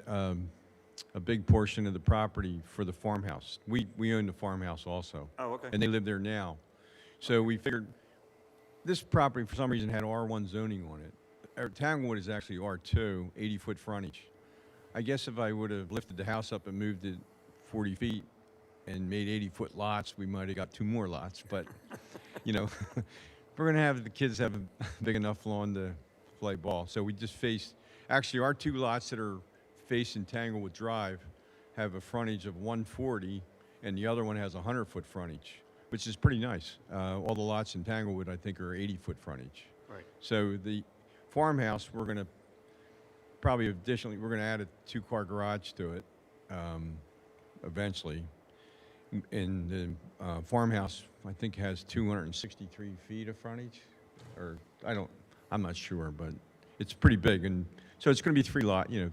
a big portion of the property for the farmhouse. We own the farmhouse also. Oh, okay. And they live there now. So we figured this property, for some reason, had R1 zoning on it. Tanglewood is actually R2, 80-foot frontage. I guess if I would have lifted the house up and moved it 40 feet and made 80-foot lots, we might have got 2 more lots. But, you know, we're going to have the kids have a big enough lawn to play ball. So we just actually, our 2 lots that are facing Tanglewood Drive have a frontage of 140, and the other one has a 100-foot frontage, which is pretty nice. All the lots in Tanglewood, I think, are 80-foot frontage. Right. So the farmhouse, we're going to probably additionally, we're going to add a 2-car garage to it eventually. And the farmhouse, I think, has 263 feet of frontage, or I'm not sure, but it's pretty big. And so it's going to be 3 lots, you know,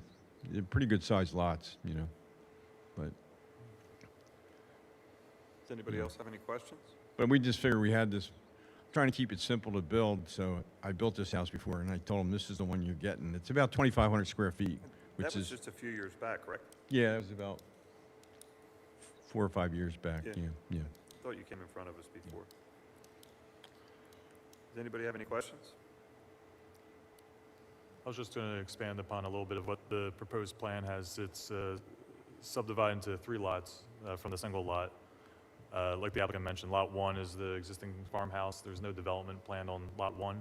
they're pretty good sized lots, you know. But Does anybody else have any questions? But we just figured we had this, trying to keep it simple to build, so I built this house before, and I told them this is the one you're getting. It's about 2,500 square feet, which That was is, just a few years back, correct? yeah, it was about 4 or 5 years back, Yeah. yeah. I thought you came in front of us before. Does anybody have any questions? I was just going to expand upon a little bit of what the proposed plan has. It's subdivided into 3 lots from the single lot. Like the applicant mentioned, Lot 1 is the existing farmhouse. There's no development planned on Lot 1.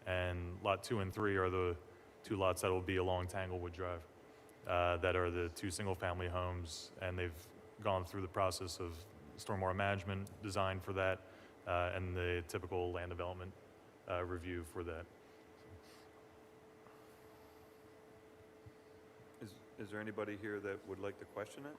And Lot 2 and 3 are the 2 lots that will be along Tanglewood Drive that are the 2 single-family homes, and they've gone through the process of stormwater management design for that and the typical land development review for that. Is there anybody here that would like to question it?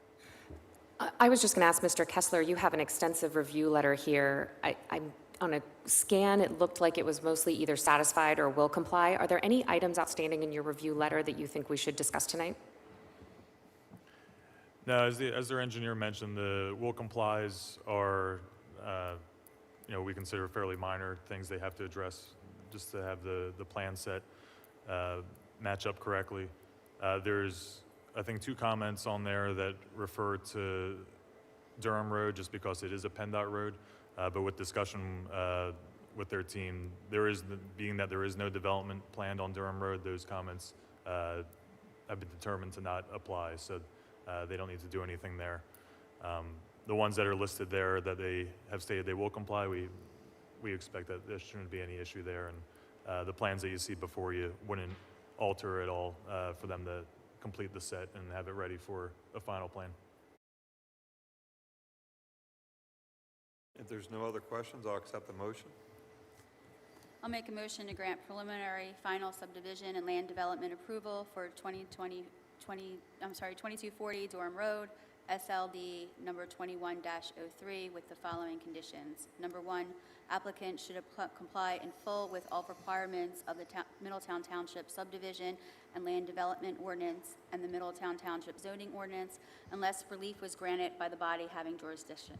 I was just going to ask Mr. Kessler, you have an extensive review letter here. I'm on a scan, it looked like it was mostly either satisfied or will comply. Are there any items outstanding in your review letter that you think we should discuss tonight? No, as their engineer mentioned, the will complies are, you know, we consider fairly minor things they have to address just to have the plan set match up correctly. There's, I think, 2 comments on there that refer to Durham Road just because it is a PennDOT road, but with discussion with their team, being that there is no development planned on Durham Road, those comments have been determined to not apply. So they don't need to do anything there. The ones that are listed there that they have stated they will comply, we expect that there shouldn't be any issue there, and the plans that you see before you wouldn't alter at all for them to complete the set and have it ready for a final plan. If there's no other questions, I'll accept the motion. I'll make a motion to grant preliminary final subdivision and land development approval for 2240 Durham Road, SLD number 21-03 with the following conditions. Number 1, applicant should comply in full with all requirements of the Middletown Township subdivision and land development ordinance and the Middletown Township zoning ordinance unless relief was granted by the body having jurisdiction.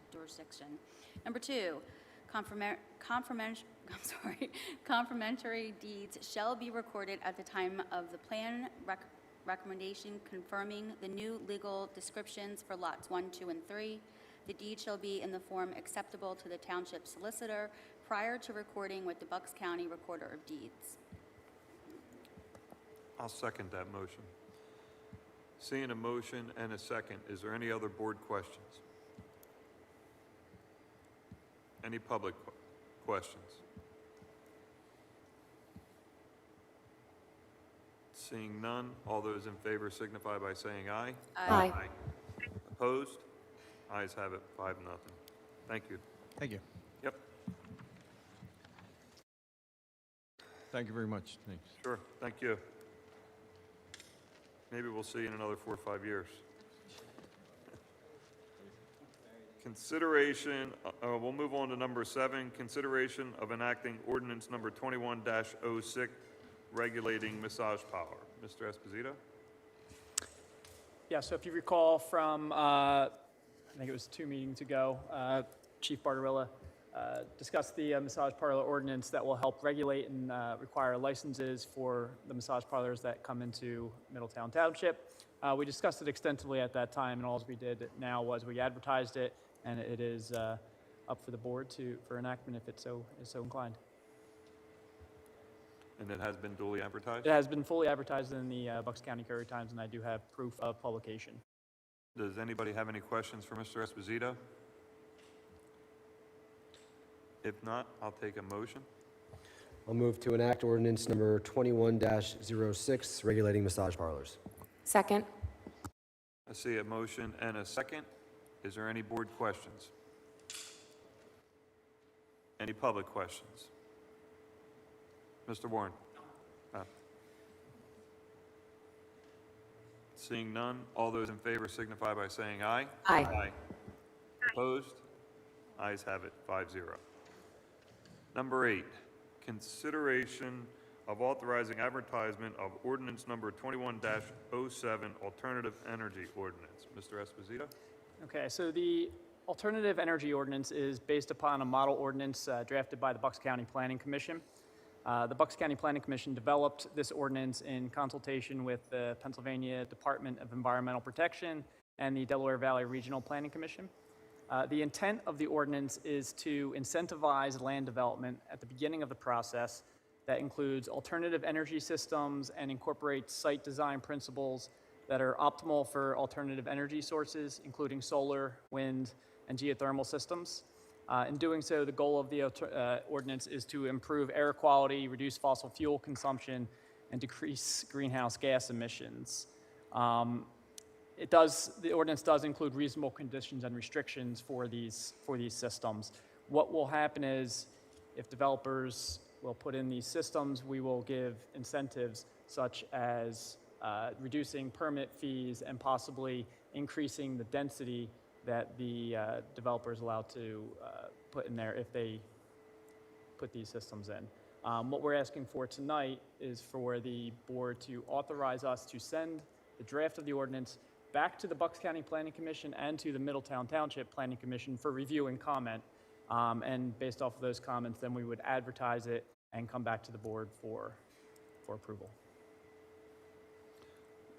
Number 2, confirmatory deeds shall be recorded at the time of the plan recommendation confirming the new legal descriptions for lots 1, 2, and 3. The deed shall be in the form acceptable to the township solicitor prior to recording with the Bucks County Recorder of Deeds. I'll second that motion. Seeing a motion and a second, is there any other board questions? Any public questions? Seeing none, all those in favor signify by saying aye. Aye. Opposed? Ayes have it, 5-0. Thank you. Thank you. Yep, Thank you very much, thanks. sure, thank you. Maybe we'll see you in another 4 or 5 years. Consideration, we'll move on to number 7, consideration of enacting ordinance number 21-06, regulating massage parlor. Mr. Esposito? Yeah, so if you recall from, I think it was 2 meetings ago, Chief Barbarella discussed the massage parlor ordinance that will help regulate and require licenses for the massage parlors that come into Middletown Township. We discussed it extensively at that time, and all we did now was we advertised it, and it is up for the board for enactment if it is so inclined. And it has been duly advertised? It has been fully advertised in the Bucks County Courier-Times, and I do have proof of publication. Does anybody have any questions for Mr. Esposito? If not, I'll take a motion. I'll move to enact ordinance number 21-06, regulating massage parlors. Second? I see a motion and a second. Is there any board questions? Any public questions? Mr. Warren? Seeing none, all those in favor signify by saying aye. Aye. Opposed? Ayes have it, 5-0. Number 8, consideration of authorizing advertisement of ordinance number 21-07, alternative energy ordinance. Mr. Esposito? Okay, so the alternative energy ordinance is based upon a model ordinance drafted by the Bucks County Planning Commission. The Bucks County Planning Commission developed this ordinance in consultation with the Pennsylvania Department of Environmental Protection and the Delaware Valley Regional Planning Commission. The intent of the ordinance is to incentivize land development at the beginning of the process that includes alternative energy systems and incorporates site design principles that are optimal for alternative energy sources, including solar, wind, and geothermal systems. In doing so, the goal of the ordinance is to improve air quality, reduce fossil fuel consumption, and decrease greenhouse gas emissions. The ordinance does include reasonable conditions and restrictions for these systems. What will happen is, if developers will put in these systems, we will give incentives such as reducing permit fees and possibly increasing the density that the developer is allowed to put in there if they put these systems in. What we're asking for tonight is for the board to authorize us to send the draft of the ordinance back to the Bucks County Planning Commission and to the Middletown Township Planning Commission for review and comment. And based off of those comments, then we would advertise it and come back to the board for approval.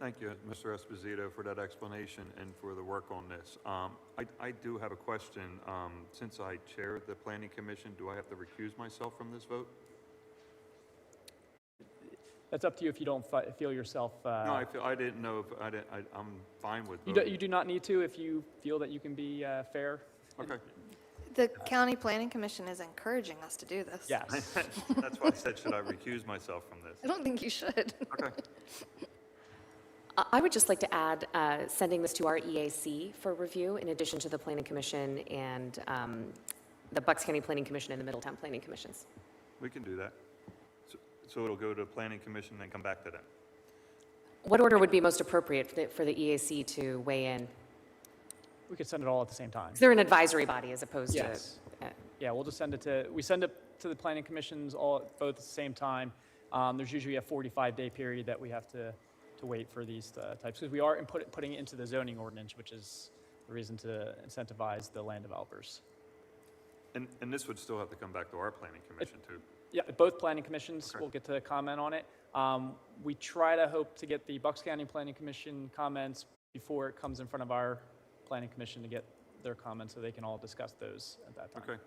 Thank you, Mr. Esposito, for that explanation and for the work on this. I do have a question. Since I chair the Planning Commission, do I have to recuse myself from this vote? That's up to you if you don't feel yourself. No, I didn't know if I'm fine with You voting. do not need to if you feel that you can be fair. Okay. The County Planning Commission is encouraging us to do this. Yes. That's why I said, should I recuse myself from this? I don't think you should. Okay. I would just like to add sending this to our EAC for review in addition to the Planning Commission and the Bucks County Planning Commission and the Middletown Planning Commissions. We can do that. So it'll go to the Planning Commission and then come back to them. What order would be most appropriate for the EAC to weigh in? We could send it all at the same time. 'Cause they're an advisory body as opposed Yes. to... Yeah, we'll just send it to, we send it to the planning commissions all both at the same time. There's usually a 45-day period that we have to wait for these types, because we are putting it into the zoning ordinance, which is the reason to incentivize the land developers. And this would still have to come back to our Planning Commission too. Yeah, both planning commissions Okay. will get to comment on it. We try to hope to get the Bucks County Planning Commission comments before it comes in front of our planning commission to get their comments so they can all discuss those at that time. Okay.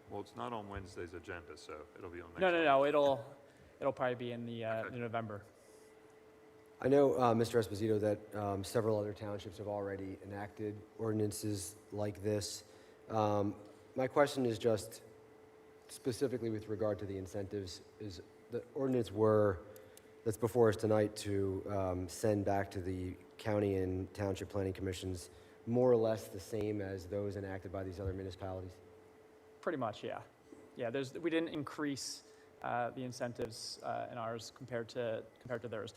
Well, it's not on Wednesday's agenda, so it'll be on next. No, it'll probably be in the in November. I know, Mr. Esposito, that several other townships have already enacted ordinances like this. My question is just specifically with regard to the incentives. Is the ordinance that's before us tonight to send back to the county and township planning commissions more or less the same as those enacted by these other municipalities? Pretty much, yeah. Yeah, we didn't increase the incentives in ours compared to theirs.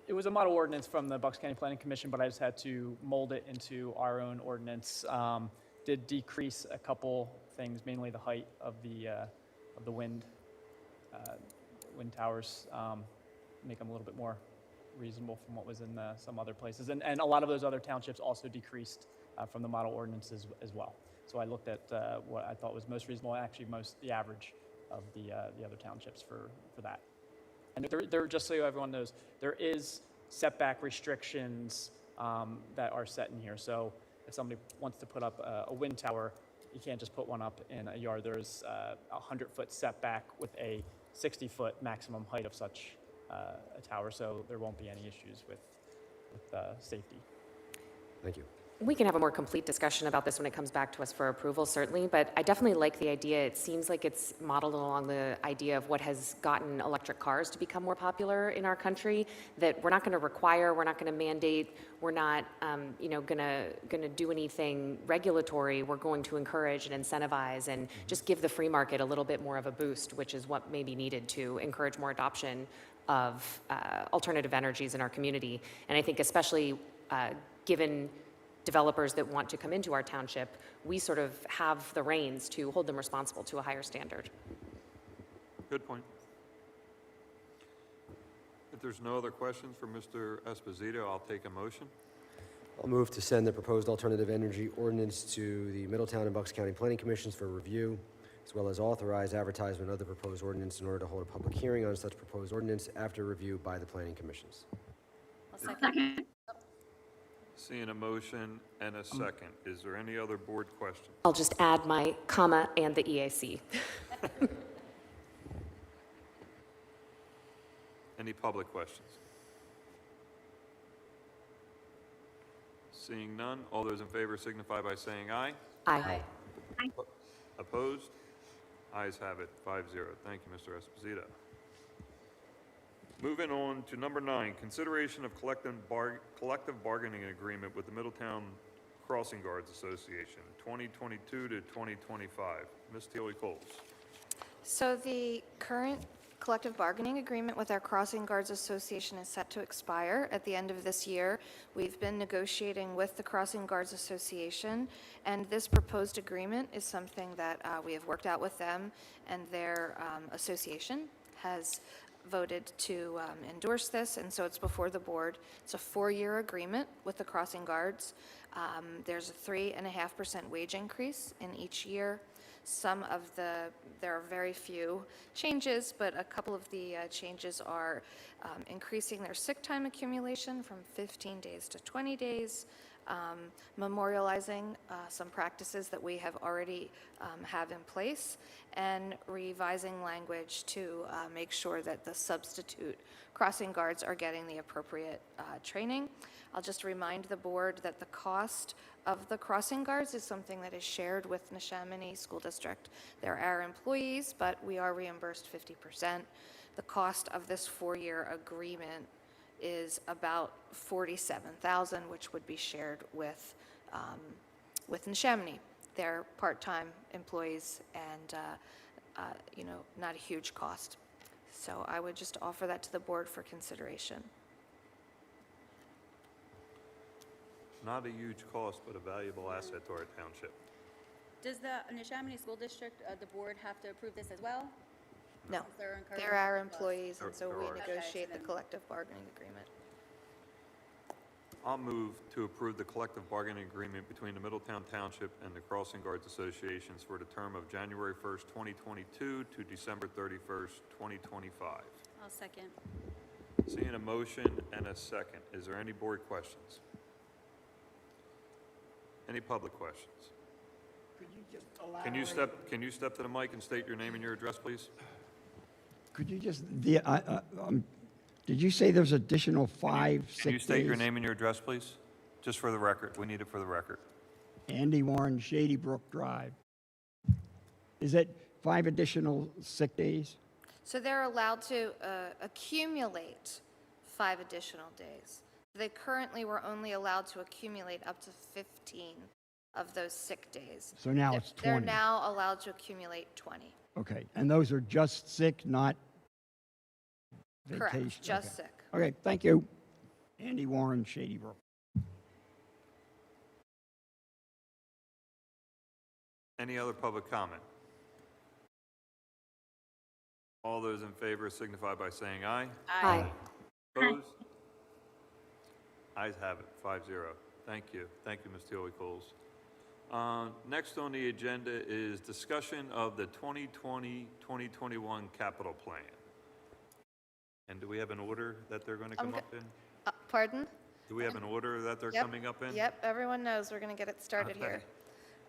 It was a model ordinance from the Bucks County Planning Commission, but I just had to mold it into our own ordinance. Did decrease a couple things, mainly the height of the wind towers, make them a little bit more reasonable from what was in some other places. And a lot of those other townships also decreased from the model ordinances as well. So I looked at what I thought was most reasonable, actually the average of the other townships for that. And there, just so everyone knows, there is setback restrictions that are set in here. So if somebody wants to put up a wind tower, you can't just put one up in a yard. There's a 100-foot setback with a 60-foot maximum height of such a tower, so there won't be any issues with safety. Thank you. We can have a more complete discussion about this when it comes back to us for approval, certainly, but I definitely like the idea. It seems like it's modeled along the idea of what has gotten electric cars to become more popular in our country, that we're not going to require, we're not going to mandate, we're not going to do anything regulatory. We're going to encourage and incentivize and just give the free market a little bit more of a boost, which is what may be needed to encourage more adoption of alternative energies in our community. And I think especially given developers that want to come into our township, we sort of have the reins to hold them responsible to a higher standard. Good point. If there's no other questions for Mr. Esposito, I'll take a motion. I'll move to send the proposed alternative energy ordinance to the Middletown and Bucks County Planning Commissions for review, as well as authorize advertisement of the proposed ordinance in order to hold a public hearing on such proposed ordinance after review by the planning commissions. I'll second. Seeing a motion and a second, is there any other board questions? I'll just add my comma and the EAC. Any public questions? Seeing none, all those in favor signify by saying aye. Aye. Opposed? Ayes have it, 5-0. Thank you, Mr. Esposito. Moving on to number 9, consideration of collective bargaining agreement with the Middletown Crossing Guards Association, 2022 to 2025. Ms. Tealy-Coles. So the current collective bargaining agreement with our Crossing Guards Association is set to expire at the end of this year. We've been negotiating with the Crossing Guards Association, and this proposed agreement is something that we have worked out with them, and their association has voted to endorse this, and so it's before the board. It's a 4-year agreement with the Crossing Guards. There's a 3.5% wage increase in each year. There are very few changes, but a couple of the changes are increasing their sick time accumulation from 15 days to 20 days, memorializing some practices that we have already have in place, and revising language to make sure that the substitute crossing guards are getting the appropriate training. I'll just remind the board that the cost of the crossing guards is something that is shared with Neshaminy School District. They're our employees, but we are reimbursed 50%. The cost of this 4-year agreement is about $47,000, which would be shared with Neshaminy. They're part-time employees and not a huge cost. So I would just offer that to the board for consideration. Not a huge cost, but a valuable asset to our township. Does the Neshaminy School District, the board, have to approve this as well? No, they're our employees, and so we negotiate the collective bargaining agreement. I'll move to approve the collective bargaining agreement between the Middletown Township and the Crossing Guards Associations for the term of January 1st, 2022 to December 31st, 2025. I'll second. Seeing a motion and a second, is there any board questions? Any public questions? Could you just elaborate? Can you step to the mic and state your name and your address, please? Could you just, did you say there's additional 5 sick days? Can you state your name and your address, please? Just for the record. We need it for the record. Andy Warren, Shady Brook Drive. Is it 5 additional sick days? So they're allowed to accumulate 5 additional days. They currently were only allowed to accumulate up to 15 of those sick days. So now it's 20. They're now allowed to accumulate 20. Okay, and those are just sick, not vacation? Correct, just sick. Okay, thank you. Andy Warren, Shady Brook. Any other public comment? All those in favor signify by saying aye. Aye. Opposed? Ayes have it, 5-0. Thank you. Thank you, Ms. Tealy-Coles. Next on the agenda is discussion of the 2020-2021 capital plan. And do we have an order that they're going to come up in? Pardon? Do we have an order that they're Yep. coming up in? Yep, everyone knows we're going to get it started here.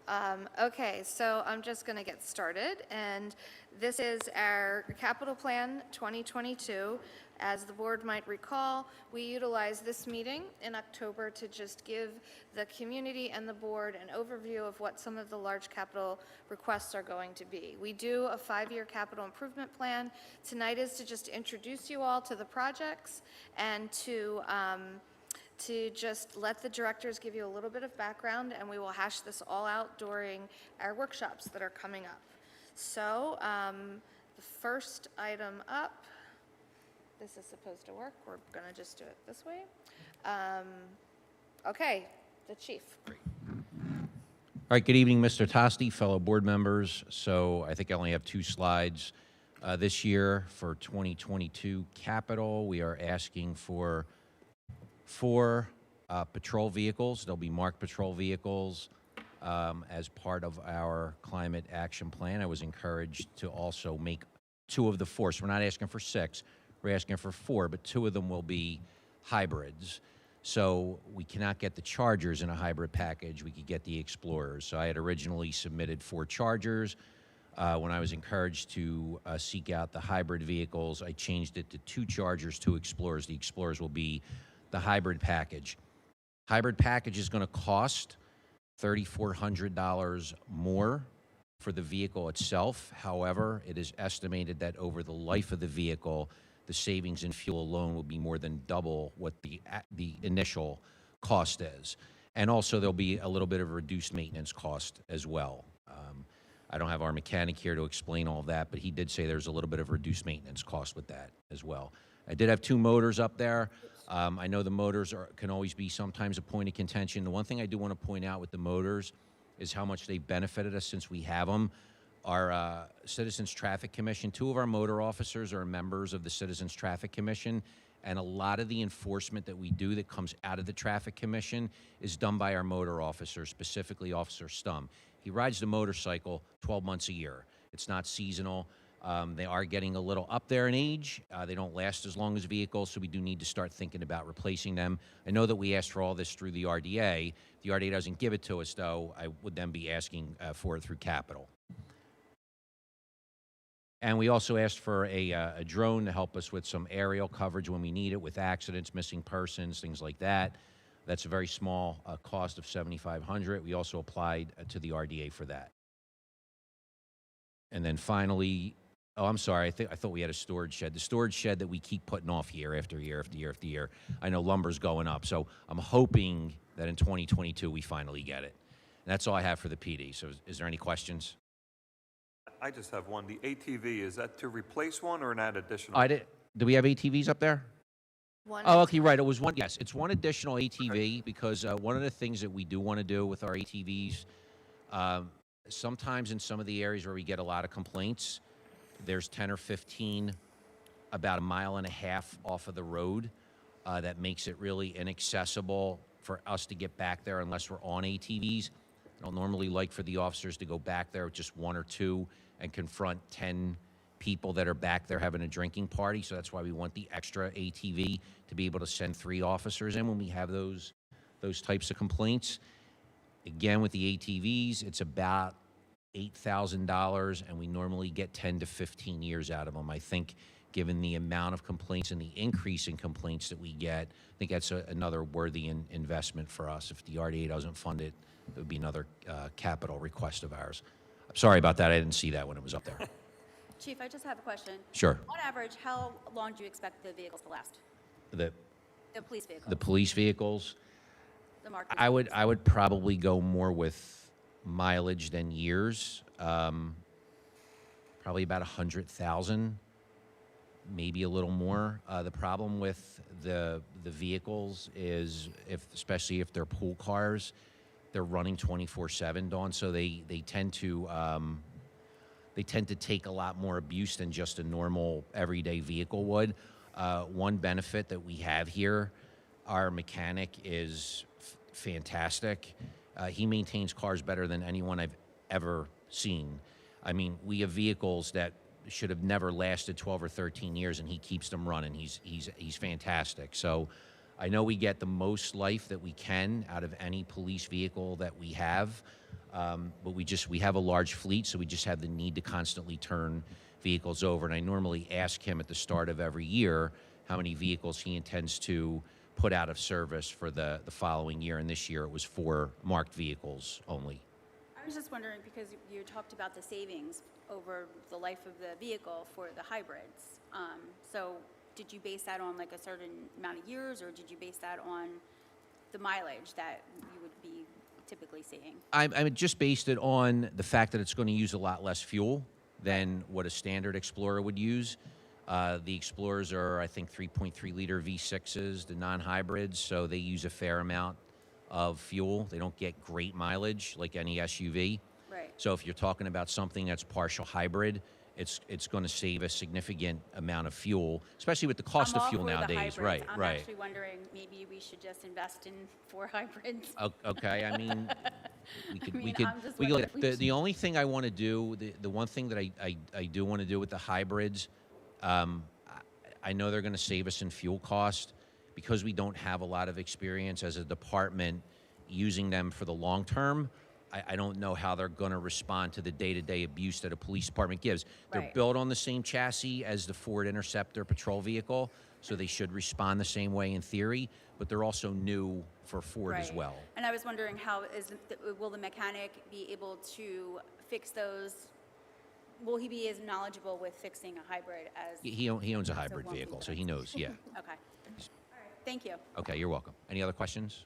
Okay, so I'm just going to get started, and this is our capital plan 2022. As the board might recall, we utilized this meeting in October to just give the community and the board an overview of what some of the large capital requests are going to be. We do a 5-year capital improvement plan. Tonight is to just introduce you all to the projects and to just let the directors give you a little bit of background, and we will hash this all out during our workshops that are coming up. So the first item up, this is supposed to work. We're going to just do it this way. Okay, the chief. All right, good evening, Mr. Tosti, fellow board members. So I think I only have 2 slides. This year for 2022 capital, we are asking for 4 patrol vehicles. There'll be marked patrol vehicles as part of our climate action plan. I was encouraged to also make 2 of the 4. So we're not asking for 6, we're asking for 4, but 2 of them will be hybrids. So we cannot get the Chargers in a hybrid package, we could get the Explorers. So I had originally submitted 4 Chargers. When I was encouraged to seek out the hybrid vehicles, I changed it to 2 Chargers, 2 Explorers. The Explorers will be the hybrid package. Hybrid package is going to cost $3,400 more for the vehicle itself. However, it is estimated that over the life of the vehicle, the savings in fuel alone will be more than double what the initial cost is. And also there'll be a little bit of reduced maintenance cost as well. I don't have our mechanic here to explain all of that, but he did say there's a little bit of reduced maintenance cost with that as well. I did have 2 motors up there. I know the motors can always be sometimes a point of contention. The one thing I do want to point out with the motors is how much they benefited us since we have them. Our Citizens Traffic Commission, 2 of our motor officers are members of the Citizens Traffic Commission, and a lot of the enforcement that we do that comes out of the Traffic Commission is done by our motor officers, specifically Officer Stum. He rides the motorcycle 12 months a year. It's not seasonal. They are getting a little up there in age. They don't last as long as vehicles, so we do need to start thinking about replacing them. I know that we asked for all this through the RDA. If the RDA doesn't give it to us, though, I would then be asking for it through capital. And we also asked for a drone to help us with some aerial coverage when we need it, with accidents, missing persons, things like that. That's a very small cost of $7,500. We also applied to the RDA for that. And then finally, oh, I'm sorry, I thought we had a storage shed. The storage shed that we keep putting off year after year after year after year. I know lumber's going up, so I'm hoping that in 2022 we finally get it. And that's all I have for the PD. So is there any questions? I just have one. The ATV, is that to replace one or an add additional? Do we have ATVs up there? Oh, okay, right. It was one. Yes, it's one additional ATV because one of the things that we do want to do with our ATVs, sometimes in some of the areas where we get a lot of complaints, there's 10 or 15 about 1.5 miles off of the road that makes it really inaccessible for us to get back there unless we're on ATVs. I don't normally like for the officers to go back there with just 1 or 2 and confront 10 people that are back there having a drinking party. So that's why we want the extra ATV to be able to send 3 officers in when we have those types of complaints. Again, with the ATVs, it's about $8,000, and we normally get 10 to 15 years out of them. I think given the amount of complaints and the increase in complaints that we get, I think that's another worthy investment for us. If the RDA doesn't fund it, it would be another capital request of ours. I'm sorry about that. I didn't see that when it was up there. Chief, I just have a question. Sure. On average, how long do you expect the vehicles to last? The police vehicles? The police vehicles? The marked I would probably go more with mileage than years. Probably about 100,000, maybe a little more. The problem with the vehicles is, especially if they're pool cars, they're running 24/7, Dawn. So they tend to take a lot more abuse than just a normal everyday vehicle would. One benefit that we have here, our mechanic is fantastic. He maintains cars better than anyone I've ever seen. I mean, we have vehicles that should have never lasted 12 or 13 years, and he keeps them running. He's fantastic. So I know we get the most life that we can out of any police vehicle that we have, but we have a large fleet, so we just have the need to constantly turn vehicles over. And I normally ask him at the start of every year how many vehicles he intends to put out of service for the following year. And this year it was 4 marked vehicles only. I was just wondering, because you talked about the savings over the life of the vehicle for the hybrids. So did you base that on like a certain amount of years, or did you base that on the mileage that you would be typically seeing? I just based it on the fact that it's going to use a lot less fuel than what a standard Explorer would use. The Explorers are, I think, 3.3 liter V6s, the non-hybrids, so they use a fair amount of fuel. They don't get great mileage like any SUV. Right. So if you're talking about something that's partial hybrid, it's going to save a significant amount of fuel, especially with the cost of fuel nowadays. Right, I'm right. actually wondering, maybe we should just invest in 4 hybrids. Okay, I mean, we could I'm just look at wondering. it. The only thing I want to do, the one thing that I do want to do with the hybrids, I know they're going to save us in fuel cost because we don't have a lot of experience as a department using them for the long term. I don't know how they're going to respond to the day-to-day abuse that a police department gives. They're Right. built on the same chassis as the Ford Interceptor patrol vehicle, so they should respond the same way in theory, but they're also new for Ford as Right. well. And I was wondering, will the mechanic be able to fix those? Will he be as knowledgeable with fixing a hybrid as? He owns a hybrid won't be vehicle, the so he knows, yeah. Okay. All right. Thank you. Okay, you're welcome. Any other questions?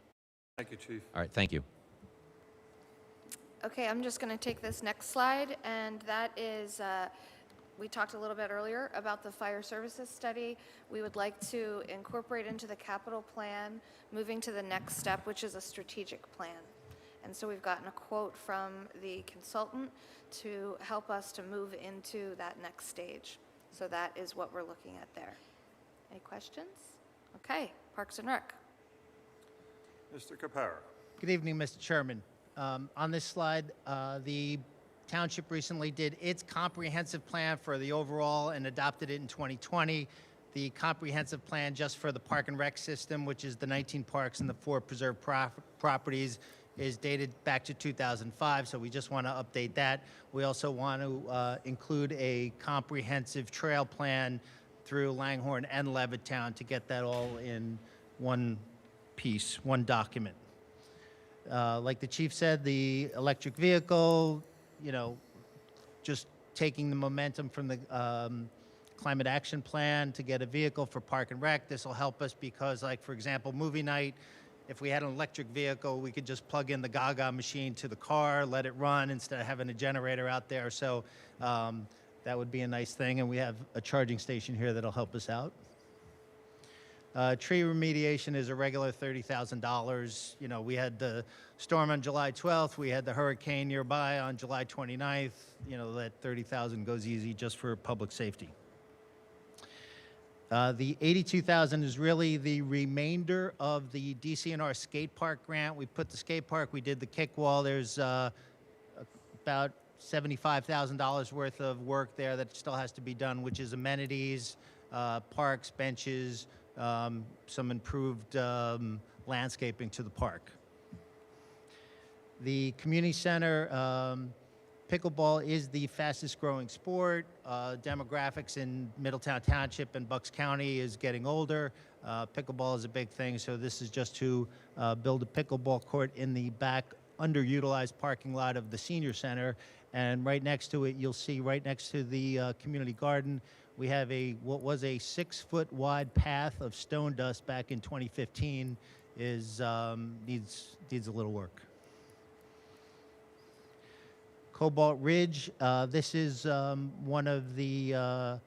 Thank you, Chief. All right, thank you. Okay, I'm just going to take this next slide, and that is, we talked a little bit earlier about the fire services study. We would like to incorporate into the capital plan, moving to the next step, which is a strategic plan. And so we've gotten a quote from the consultant to help us to move into that next stage. So that is what we're looking at there. Any questions? Okay, Parks and Rec. Mr. Capara. Good evening, Mr. Chairman. On this slide, the township recently did its comprehensive plan for the overall and adopted it in 2020. The comprehensive plan just for the park and rec system, which is the 19 parks and the 4 preserved properties, is dated back to 2005, so we just want to update that. We also want to include a comprehensive trail plan through Langhorn and Levittown to get that all in one piece, one document. Like the chief said, the electric vehicle, just taking the momentum from the climate action plan to get a vehicle for park and rec. This will help us because, like, for example, movie night, if we had an electric vehicle, we could just plug in the Gaga machine to the car, let it run instead of having a generator out there. So that would be a nice thing. And we have a charging station here that'll help us out. Tree remediation is a regular $30,000. We had the storm on July 12th. We had the hurricane nearby on July 29th. That $30,000 goes easy just for public safety. The $82,000 is really the remainder of the DCNR skate park grant. We put the skate park, we did the kick wall. There's about $75,000 worth of work there that still has to be done, which is amenities, parks, benches, some improved landscaping to the park. The community center, pickleball is the fastest growing sport. Demographics in Middletown Township and Bucks County is getting older. Pickleball is a big thing, so this is just to build a pickleball court in the back underutilized parking lot of the senior center. And right next to it, you'll see right next to the community garden, we have what was a 6-foot wide path of stone dust back in 2015 needs a little work. Cobalt Ridge, this is one of the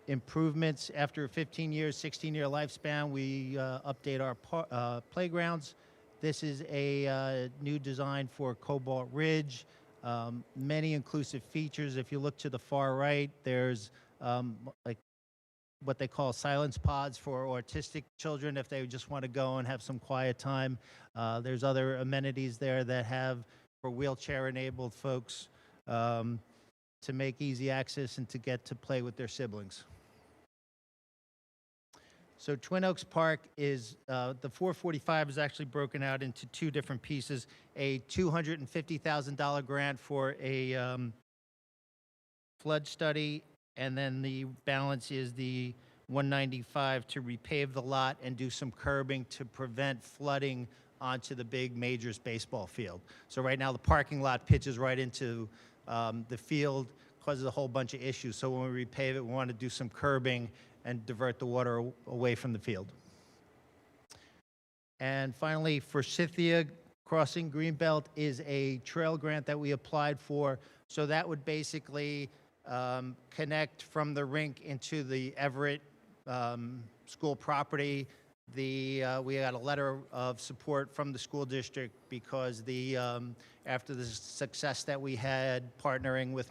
improvements. After a 15-year, 16-year lifespan, we update our playgrounds. This is a new design for Cobalt Ridge. Many inclusive features. If you look to the far right, there's like what they call silence pods for autistic children if they just want to go and have some quiet time. There's other amenities there that have for wheelchair-enabled folks to make easy access and to get to play with their siblings. So Twin Oaks Park is, the 445 is actually broken out into two different pieces. A $250,000 grant for a flood study, and then the balance is the 195 to repave the lot and do some curbing to prevent flooding onto the big Majors baseball field. So right now the parking lot pitches right into the field, causes a whole bunch of issues. So when we repave it, we want to do some curbing and divert the water away from the field. And finally, Forsythia Crossing Greenbelt is a trail grant that we applied for. So that would basically connect from the rink into the Everett school property. We got a letter of support from the school district because after the success that we had partnering with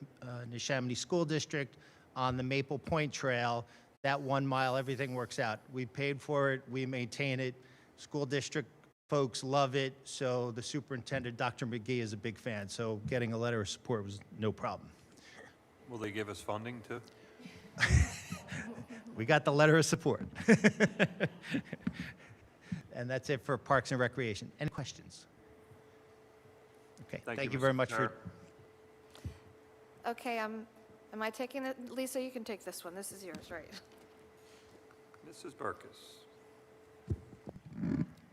Neshaminy School District on the Maple Point Trail, that 1 mile, everything works out. We paid for it, we maintain it, school district folks love it, so the superintendent, Dr. McGee, is a big fan, so getting a letter of support was no problem. Will they give us funding too? We got the letter of support. And that's it for Parks and Recreation. Any questions? Okay, thank you very much for. Okay, am I taking it? Lisa, you can take this one. This is yours, right? Mrs. Burkus.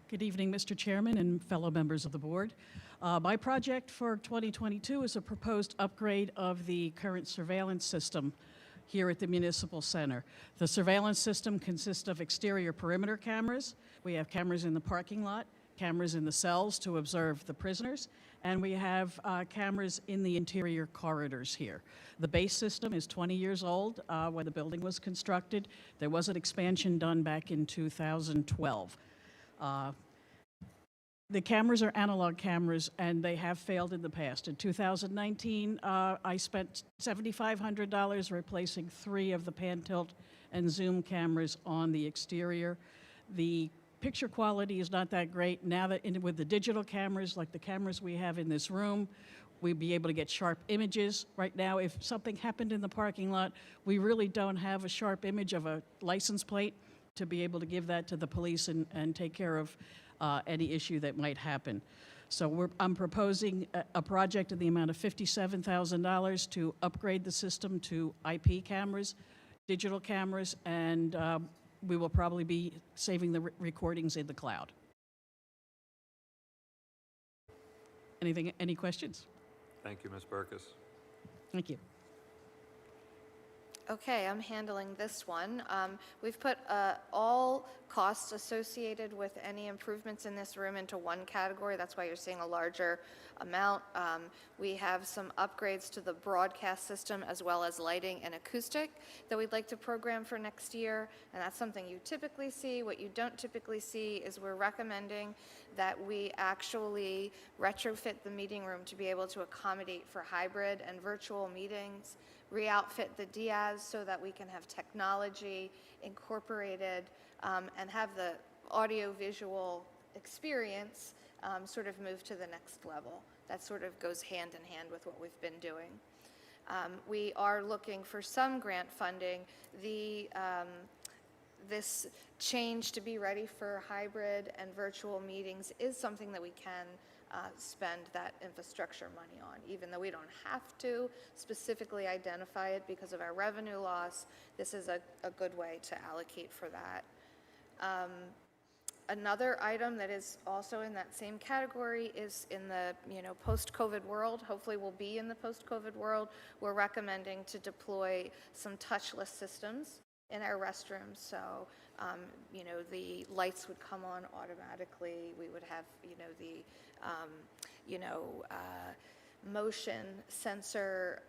Good evening, Mr. Chairman and fellow members of the board. My project for 2022 is a proposed upgrade of the current surveillance system here at the Municipal Center. The surveillance system consists of exterior perimeter cameras. We have cameras in the parking lot, cameras in the cells to observe the prisoners, and we have cameras in the interior corridors here. The base system is 20 years old when the building was constructed. There was an expansion done back in 2012. The cameras are analog cameras, and they have failed in the past. In 2019, I spent $7,500 replacing 3 of the pan, tilt, and zoom cameras on the exterior. The picture quality is not that great. Now that with the digital cameras, like the cameras we have in this room, we'd be able to get sharp images. Right now, if something happened in the parking lot, we really don't have a sharp image of a license plate to be able to give that to the police and take care of any issue that might happen. So I'm proposing a project in the amount of $57,000 to upgrade the system to IP cameras, digital cameras, and we will probably be saving the recordings in the cloud. Any questions? Thank you, Ms. Burkus. Thank you. Okay, I'm handling this one. We've put all costs associated with any improvements in this room into one category. That's why you're seeing a larger amount. We have some upgrades to the broadcast system as well as lighting and acoustic that we'd like to program for next year, and that's something you typically see. What you don't typically see is we're recommending that we actually retrofit the meeting room to be able to accommodate for hybrid and virtual meetings, re-outfit the Diaz so that we can have technology incorporated and have the audio-visual experience sort of move to the next level. That sort of goes hand in hand with what we've been doing. We are looking for some grant funding. This change to be ready for hybrid and virtual meetings is something that we can spend that infrastructure money on, even though we don't have to specifically identify it because of our revenue loss. This is a good way to allocate for that. Another item that is also in that same category is in the post-COVID world. Hopefully we'll be in the post-COVID world. We're recommending to deploy some touchless systems in our restrooms. So, the lights would come on automatically. We would have, the, motion sensor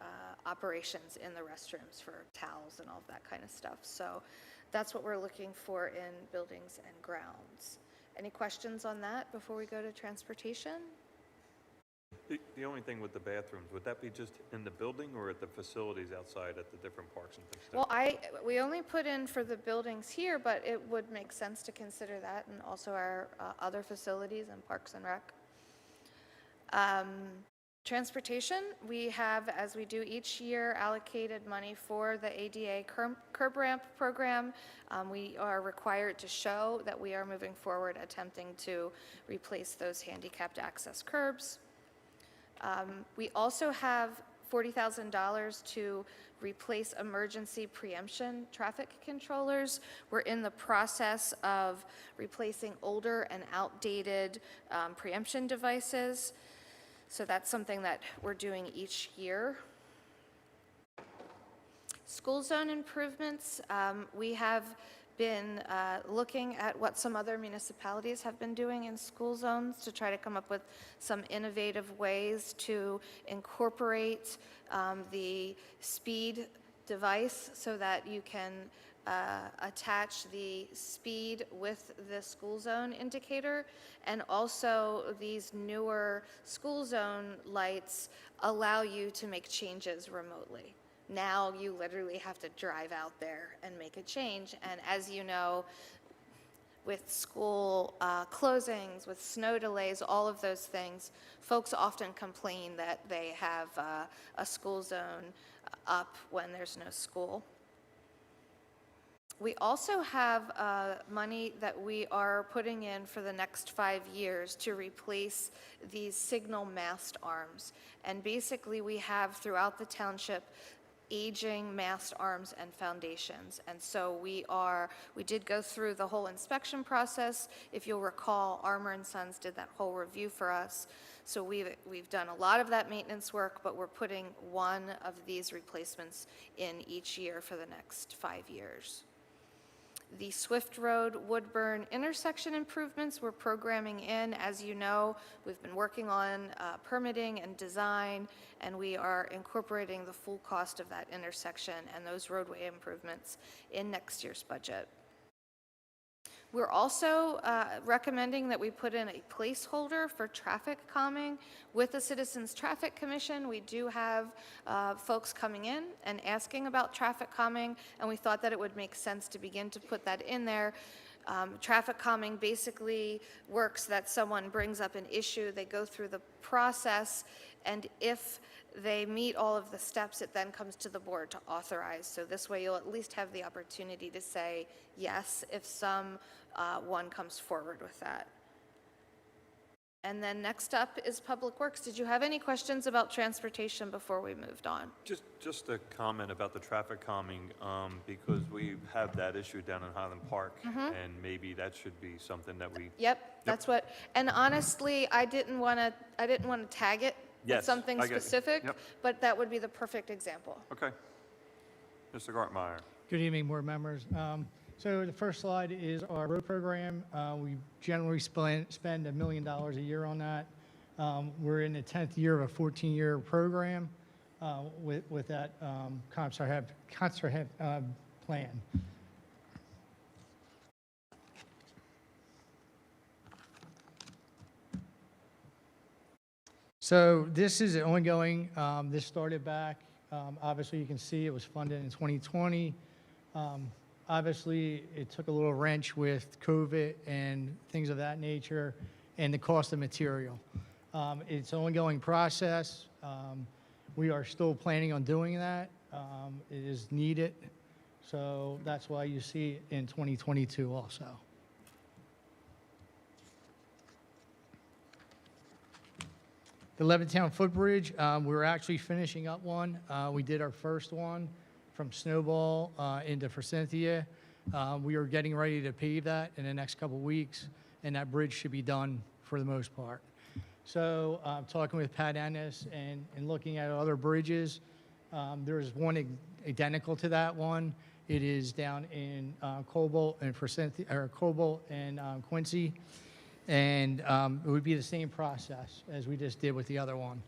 operations in the restrooms for towels and all of that kind of stuff. So that's what we're looking for in buildings and grounds. Any questions on that before we go to transportation? The only thing with the bathrooms, would that be just in the building or at the facilities outside at the different parks and things? Well, we only put in for the buildings here, but it would make sense to consider that and also our other facilities and Parks and Rec. Transportation, we have, as we do each year, allocated money for the ADA curb ramp program. We are required to show that we are moving forward attempting to replace those handicapped access curbs. We also have $40,000 to replace emergency preemption traffic controllers. We're in the process of replacing older and outdated preemption devices. So that's something that we're doing each year. School zone improvements, we have been looking at what some other municipalities have been doing in school zones to try to come up with some innovative ways to incorporate the speed device so that you can attach the speed with the school zone indicator. And also these newer school zone lights allow you to make changes remotely. Now you literally have to drive out there and make a change. And as you know, with school closings, with snow delays, all of those things, folks often complain that they have a school zone up when there's no school. We also have money that we are putting in for the next 5 years to replace these signal mast arms. And basically we have throughout the township aging mast arms and foundations. And so we did go through the whole inspection process. If you'll recall, Armour & Sons did that whole review for us. So we've done a lot of that maintenance work, but we're putting one of these replacements in each year for the next 5 years. The Swift Road Woodburn intersection improvements we're programming in. As you know, we've been working on permitting and design, and we are incorporating the full cost of that intersection and those roadway improvements in next year's budget. We're also recommending that we put in a placeholder for traffic calming. With the Citizens Traffic Commission, we do have folks coming in and asking about traffic calming, and we thought that it would make sense to begin to put that in there. Traffic calming basically works that someone brings up an issue, they go through the process, and if they meet all of the steps, it then comes to the board to authorize. So this way you'll at least have the opportunity to say yes if one comes forward with that. And then next up is Public Works. Did you have any questions about transportation before we moved on? Just a comment about the traffic calming, because we have that issue down in Highland Park, and maybe that should be something that we. Yep, that's what. And honestly, I didn't want to tag it with something specific, but that would be the perfect example. Okay, Mr. Gartmeyer. Good evening, board members. So the first slide is our road program. We generally spend $1 million a year on that. We're in the 10th year of a 14-year program with that comprehensive plan. So this is ongoing. This started back, obviously you can see it was funded in 2020. Obviously, it took a little wrench with COVID and things of that nature and the cost of material. It's an ongoing process. We are still planning on doing that. It is needed. So that's why you see it in 2022 also. The Levittown footbridge, we're actually finishing up one. We did our first one from Snowball into Forsythia. We are getting ready to pave that in the next couple weeks, and that bridge should be done for the most part. So talking with Pat Ennis and looking at other bridges, there's one identical to that one. It is down in Cobalt and Forsythia, or Cobalt and Quincy, and it would be the same process as we just did with the other one.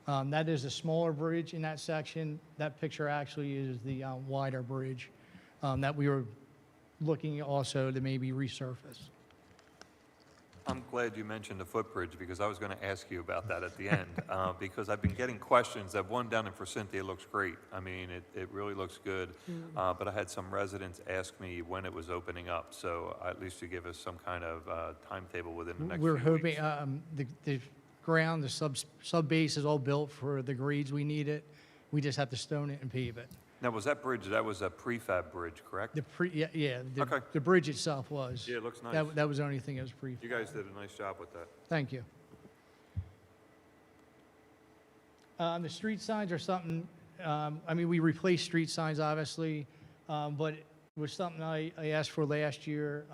That is a smaller bridge in that section. That picture actually is the wider bridge that we were looking also to maybe resurface. I'm glad you mentioned the footbridge because I was going to ask you about that at the end because I've been getting questions. That one down in Forsythia looks great. I mean, it really looks good. But I had some residents ask me when it was opening up. So at least you give us some kind of timetable within the next few weeks. We're hoping ground. The sub base is all built for the grades we need it. We just have to stone it and pave it. Now, was that bridge, that was a prefab bridge, correct? The Okay. the bridge itself was. Yeah, it looks nice. That was the only thing that was prefab. You guys did a nice job with that. Thank you. The street signs are something, I mean, we replaced street signs, obviously, but it was something I asked for last year.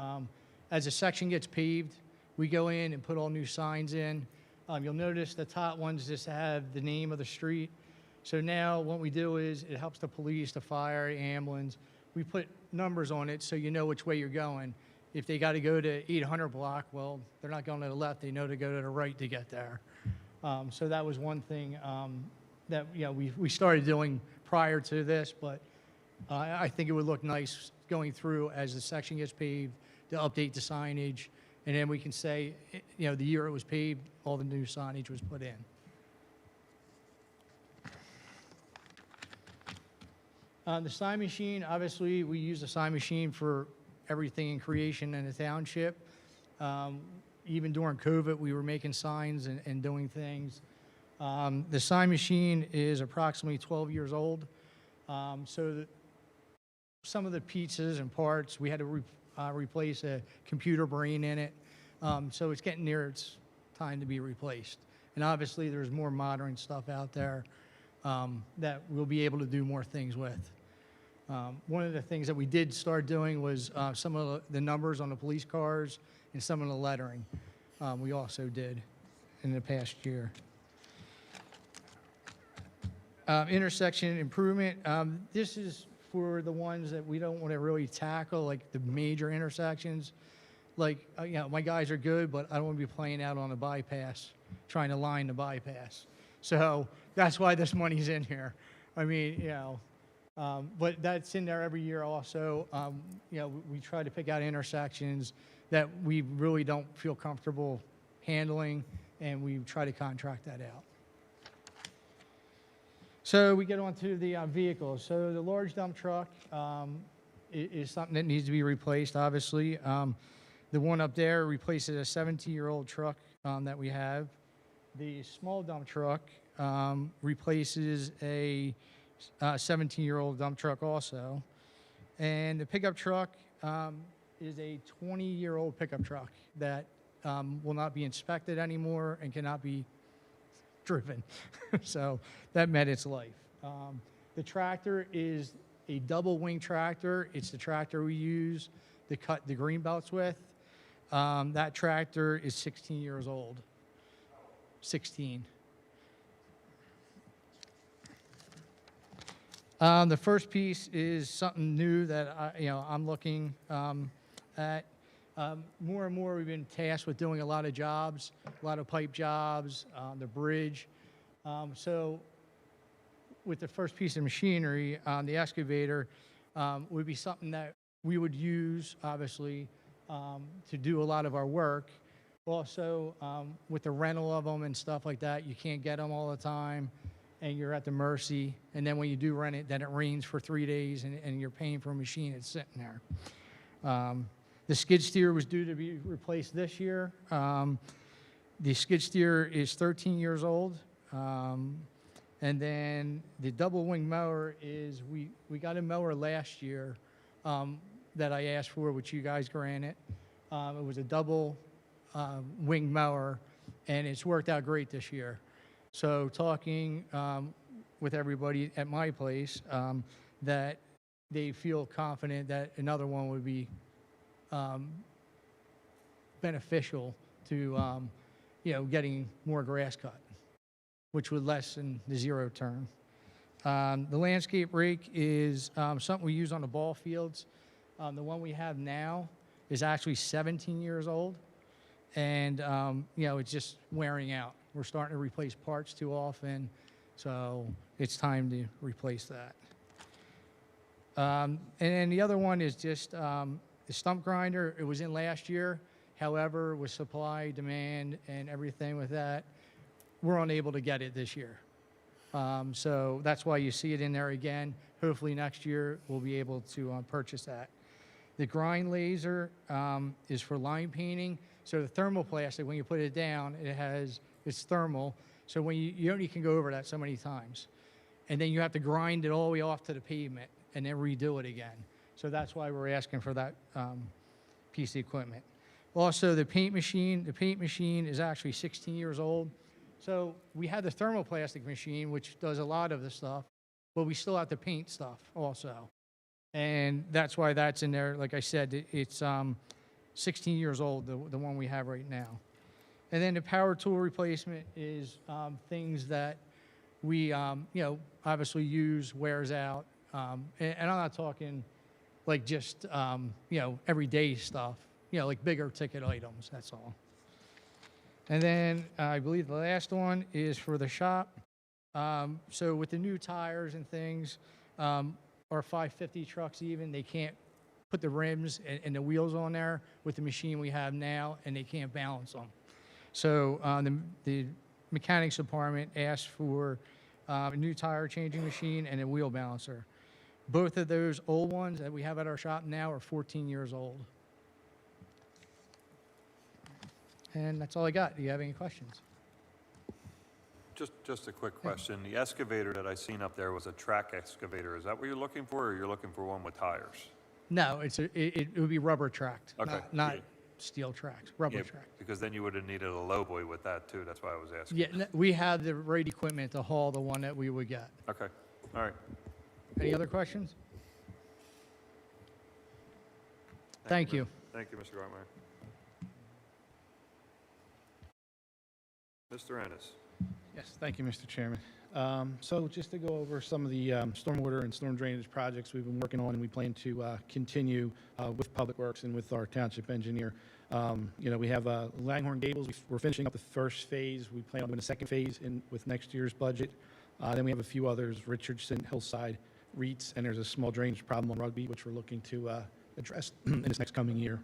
As a section gets paved, we go in and put all new signs in. You'll notice the top ones just have the name of the street. So now what we do is it helps the police, the fire, ambulance. We put numbers on it so you know which way you're going. If they got to go to 800 block, well, they're not going to the left. They know to go to the right to get there. So that was one thing that we started doing prior to this, but I think it would look nice going through as the section gets paved to update the signage, and then we can say, the year it was paved, all the new signage was put in. The sign machine, obviously, we use the sign machine for everything in creation in the township. Even during COVID, we were making signs and doing things. The sign machine is approximately 12 years old. Some of the pieces and parts, we had to replace a computer brain in it. So it's getting near its time to be replaced. And obviously, there's more modern stuff out there that we'll be able to do more things with. One of the things that we did start doing was some of the numbers on the police cars and some of the lettering we also did in the past year. Intersection improvement. This is for the ones that we don't want to really tackle, like the major intersections. Like, my guys are good, but I don't want to be playing out on a bypass, trying to line the bypass. So that's why this money's in here. I mean, but that's in there every year also. We try to pick out intersections that we really don't feel comfortable handling, and we try to contract that out. So we get on to the vehicles. So the large dump truck is something that needs to be replaced, obviously. The one up there replaces a 17-year-old truck that we have. The small dump truck replaces a 17-year-old dump truck also. And the pickup truck is a 20-year-old pickup truck that will not be inspected anymore and cannot be driven. So that met its life. The tractor is a double wing tractor. It's the tractor we use to cut the Greenbelts with. That tractor is 16 years old. 16. The first piece is something new that I'm looking at. More and more, we've been tasked with doing a lot of jobs, a lot of pipe jobs, the bridge. So with the first piece of machinery, the excavator would be something that we would use, obviously, to do a lot of our work. Also, with the rental of them and stuff like that, you can't get them all the time, and you're at the mercy. And then when you do rent it, then it rains for 3 days, and you're paying for a machine that's sitting there. The skid steer was due to be replaced this year. The skid steer is 13 years old. And then the double wing mower is, we got a mower last year that I asked for, which you guys granted. It was a double wing mower, and it's worked out great this year. So talking with everybody at my place, that they feel confident that another one would be beneficial to getting more grass cut, which would lessen the zero turn. The landscape rake is something we use on the ball fields. The one we have now is actually 17 years old, and it's just wearing out. We're starting to replace parts too often, so it's time to replace that. And then the other one is just the stump grinder. It was in last year. However, with supply, demand, and everything with that, we're unable to get it this year. So that's why you see it in there again. Hopefully next year we'll be able to purchase that. The grind laser is for line painting. So the thermoplastic, when you put it down, it's thermal. So when you only can go over that so many times. And then you have to grind it all the way off to the pavement and then redo it again. So that's why we're asking for that piece of equipment. Also, the paint machine is actually 16 years old. So we have the thermoplastic machine, which does a lot of the stuff, but we still have to paint stuff also. And that's why that's in there. Like I said, it's 16 years old, the one we have right now. And then the power tool replacement is things that we, obviously use, wears out. And I'm not talking like just, everyday stuff, like bigger ticket items, that's all. And then I believe the last one is for the shop. So with the new tires and things, our 550 trucks even, they can't put the rims and the wheels on there with the machine we have now, and they can't balance them. So the mechanics department asked for a new tire changing machine and a wheel balancer. Both of those old ones that we have at our shop now are 14 years old. And that's all I got. Do you have any questions? Just a quick question. The excavator that I seen up there was a track excavator. Is that what you're looking for, or you're looking for one with tires? No, it would be rubber tracked, Okay. not steel tracked, rubber tracked. Because then you would have needed a lowboy with that too. That's why I was asking. Yeah, we have the right equipment to haul the one that we would get. Okay. All right. Any other questions? Thank you. Thank you, Mr. Gartmeyer. Mr. Ennis. Yes, thank you, Mr. Chairman. So just to go over some of the stormwater and storm drainage projects we've been working on, and we plan to continue with Public Works and with our township engineer. We have Langhorn Gables. We're finishing up the first phase. We plan on doing the second phase with next year's budget. Then we have a few others, Richardson, Hillside, Reeds, and there's a small drainage problem on Rugby, which we're looking to address in this next coming year.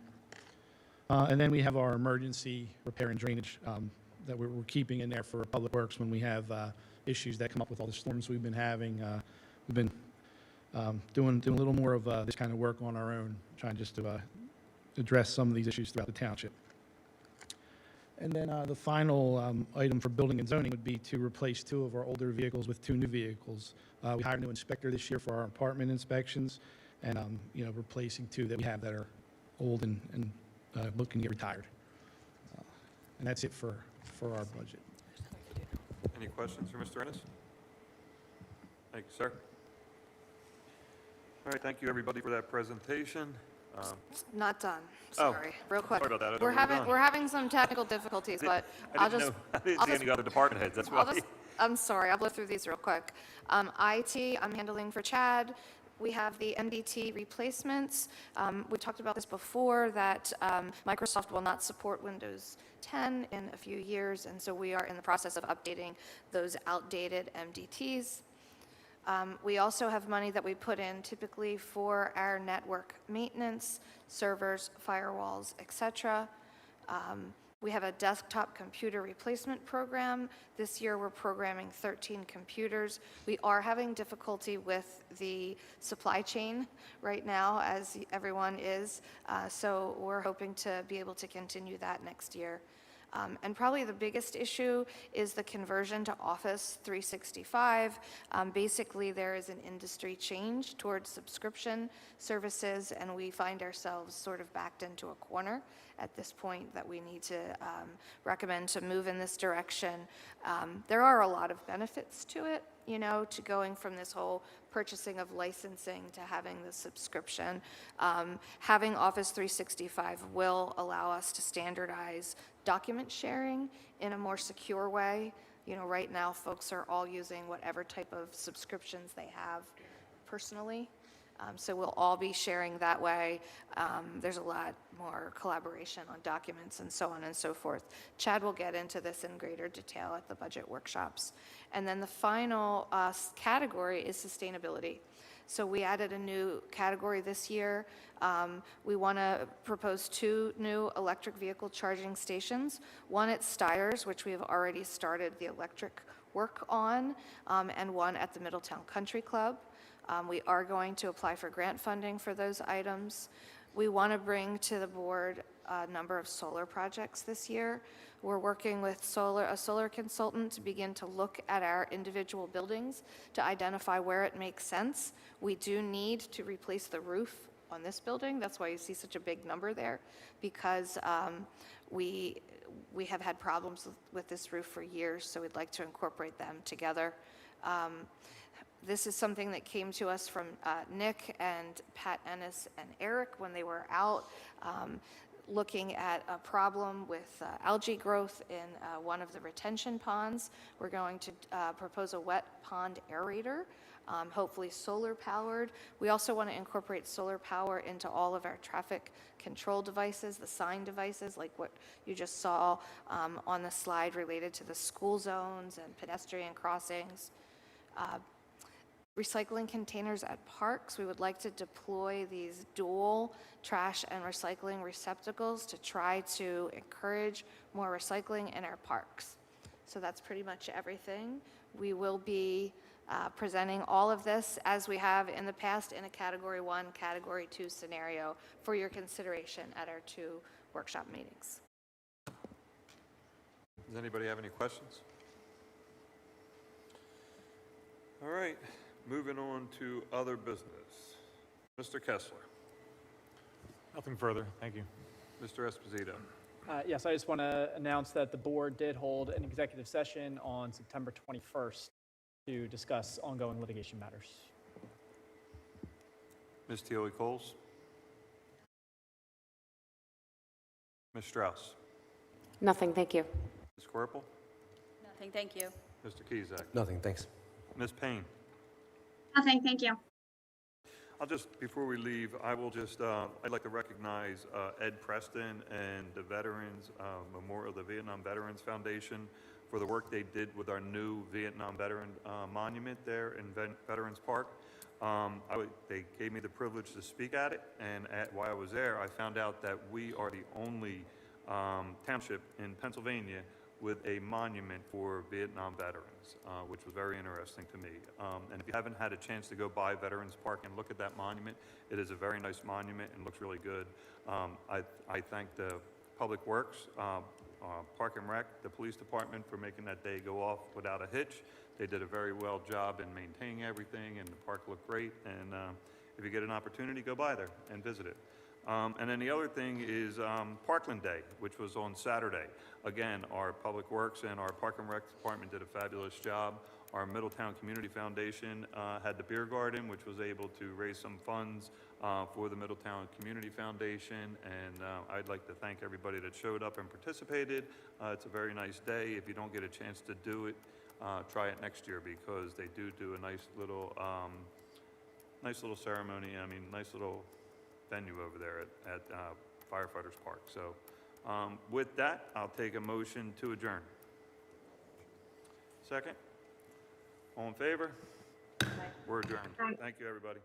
And then we have our emergency repair and drainage that we're keeping in there for Public Works when we have issues that come up with all the storms we've been having. We've been doing a little more of this kind of work on our own, trying just to address some of these issues throughout the township. And then the final item for building and zoning would be to replace 2 of our older vehicles with 2 new vehicles. We hired a new inspector this year for our apartment inspections, and replacing 2 that we have that are old and looking to get retired. And that's it for our budget. Any questions for Mr. Ennis? Thank you, sir. All right, thank you, everybody, for that presentation. Not done. Oh, Sorry, real quick. sorry about that. I thought We're we were having done. we're having some technical difficulties, but I didn't see any other department heads, that's why. I'm sorry, I'll blow through these real quick. IT, I'm handling for Chad. We have the Mdt Replacements. We talked about this before, that Microsoft will not support Windows 10 in a few years, and so we are in the process of updating those outdated MDTs. We also have money that we put in typically for our network maintenance, servers, firewalls, etc. We have a desktop computer replacement program. This year we're programming 13 computers. We are having difficulty with the supply chain right now, as everyone is, so we're hoping to be able to continue that next year. And probably the biggest issue is the conversion to Office 365. Basically, there is an industry change towards subscription services, and we find ourselves sort of backed into a corner at this point that we need to recommend to move in this direction. There are a lot of benefits to it, to going from this whole purchasing of licensing to having the subscription. Having Office 365 will allow us to standardize document sharing in a more secure way. Right now, folks are all using whatever type of subscriptions they have personally. So we'll all be sharing that way. There's a lot more collaboration on documents and so on and so forth. Chad will get into this in greater detail at the budget workshops. And then the final category is sustainability. So we added a new category this year. We want to propose 2 new electric vehicle charging stations, one at Steyer's, which we have already started the electric work on, and one at the Middletown Country Club. We are going to apply for grant funding for those items. We want to bring to the board a number of solar projects this year. We're working with a solar consultant to begin to look at our individual buildings to identify where it makes sense. We do need to replace the roof on this building. That's why you see such a big number there, because we have had problems with this roof for years, so we'd like to incorporate them together. This is something that came to us from Nick and Pat Ennis and Eric when they were out looking at a problem with algae growth in one of the retention ponds. We're going to propose a wet pond aerator, hopefully solar powered. We also want to incorporate solar power into all of our traffic control devices, the sign devices, like what you just saw on the slide related to the school zones and pedestrian crossings. Recycling containers at parks. We would like to deploy these dual trash and recycling receptacles to try to encourage more recycling in our parks. So that's pretty much everything. We will be presenting all of this as we have in the past in a Category 1, Category 2 scenario for your consideration at our 2 workshop meetings. Does anybody have any questions? All right, moving on to other business. Mr. Kessler. Nothing further. Thank you. Mr. Esposito. Yes, I just want to announce that the board did hold an executive session on September 21st to discuss ongoing litigation matters. Ms. Tealy-Coles. Ms. Strauss. Nothing, thank you. Ms. Corporal. Nothing, thank you. Mr. Kizak. Nothing, thanks. Ms. Payne. Nothing, thank you. I'll just, before we leave, I will just, I'd like to recognize Ed Preston and the Veterans Memorial, the Vietnam Veterans Foundation, for the work they did with our new Vietnam Veteran Monument there in Veterans Park. They gave me the privilege to speak at it, and while I was there, I found out that we are the only township in Pennsylvania with a monument for Vietnam veterans, which was very interesting to me. And if you haven't had a chance to go by Veterans Park and look at that monument, it is a very nice monument and looks really good. I thank the Public Works, Park and Rec, the Police Department for making that day go off without a hitch. They did a very well job in maintaining everything, and the park looked great. And if you get an opportunity, go by there and visit it. And then the other thing is Parkland Day, which was on Saturday. Again, our Public Works and our Park and Rec Department did a fabulous job. Our Middletown Community Foundation had the beer garden, which was able to raise some funds for the Middletown Community Foundation. And I'd like to thank everybody that showed up and participated. It's a very nice day. If you don't get a chance to do it, try it next year, because they do a nice little ceremony. I mean, nice little venue over there at Firefighters Park. So with that, I'll take a motion to adjourn. Second? All in favor? We're adjourned. Thank you, everybody.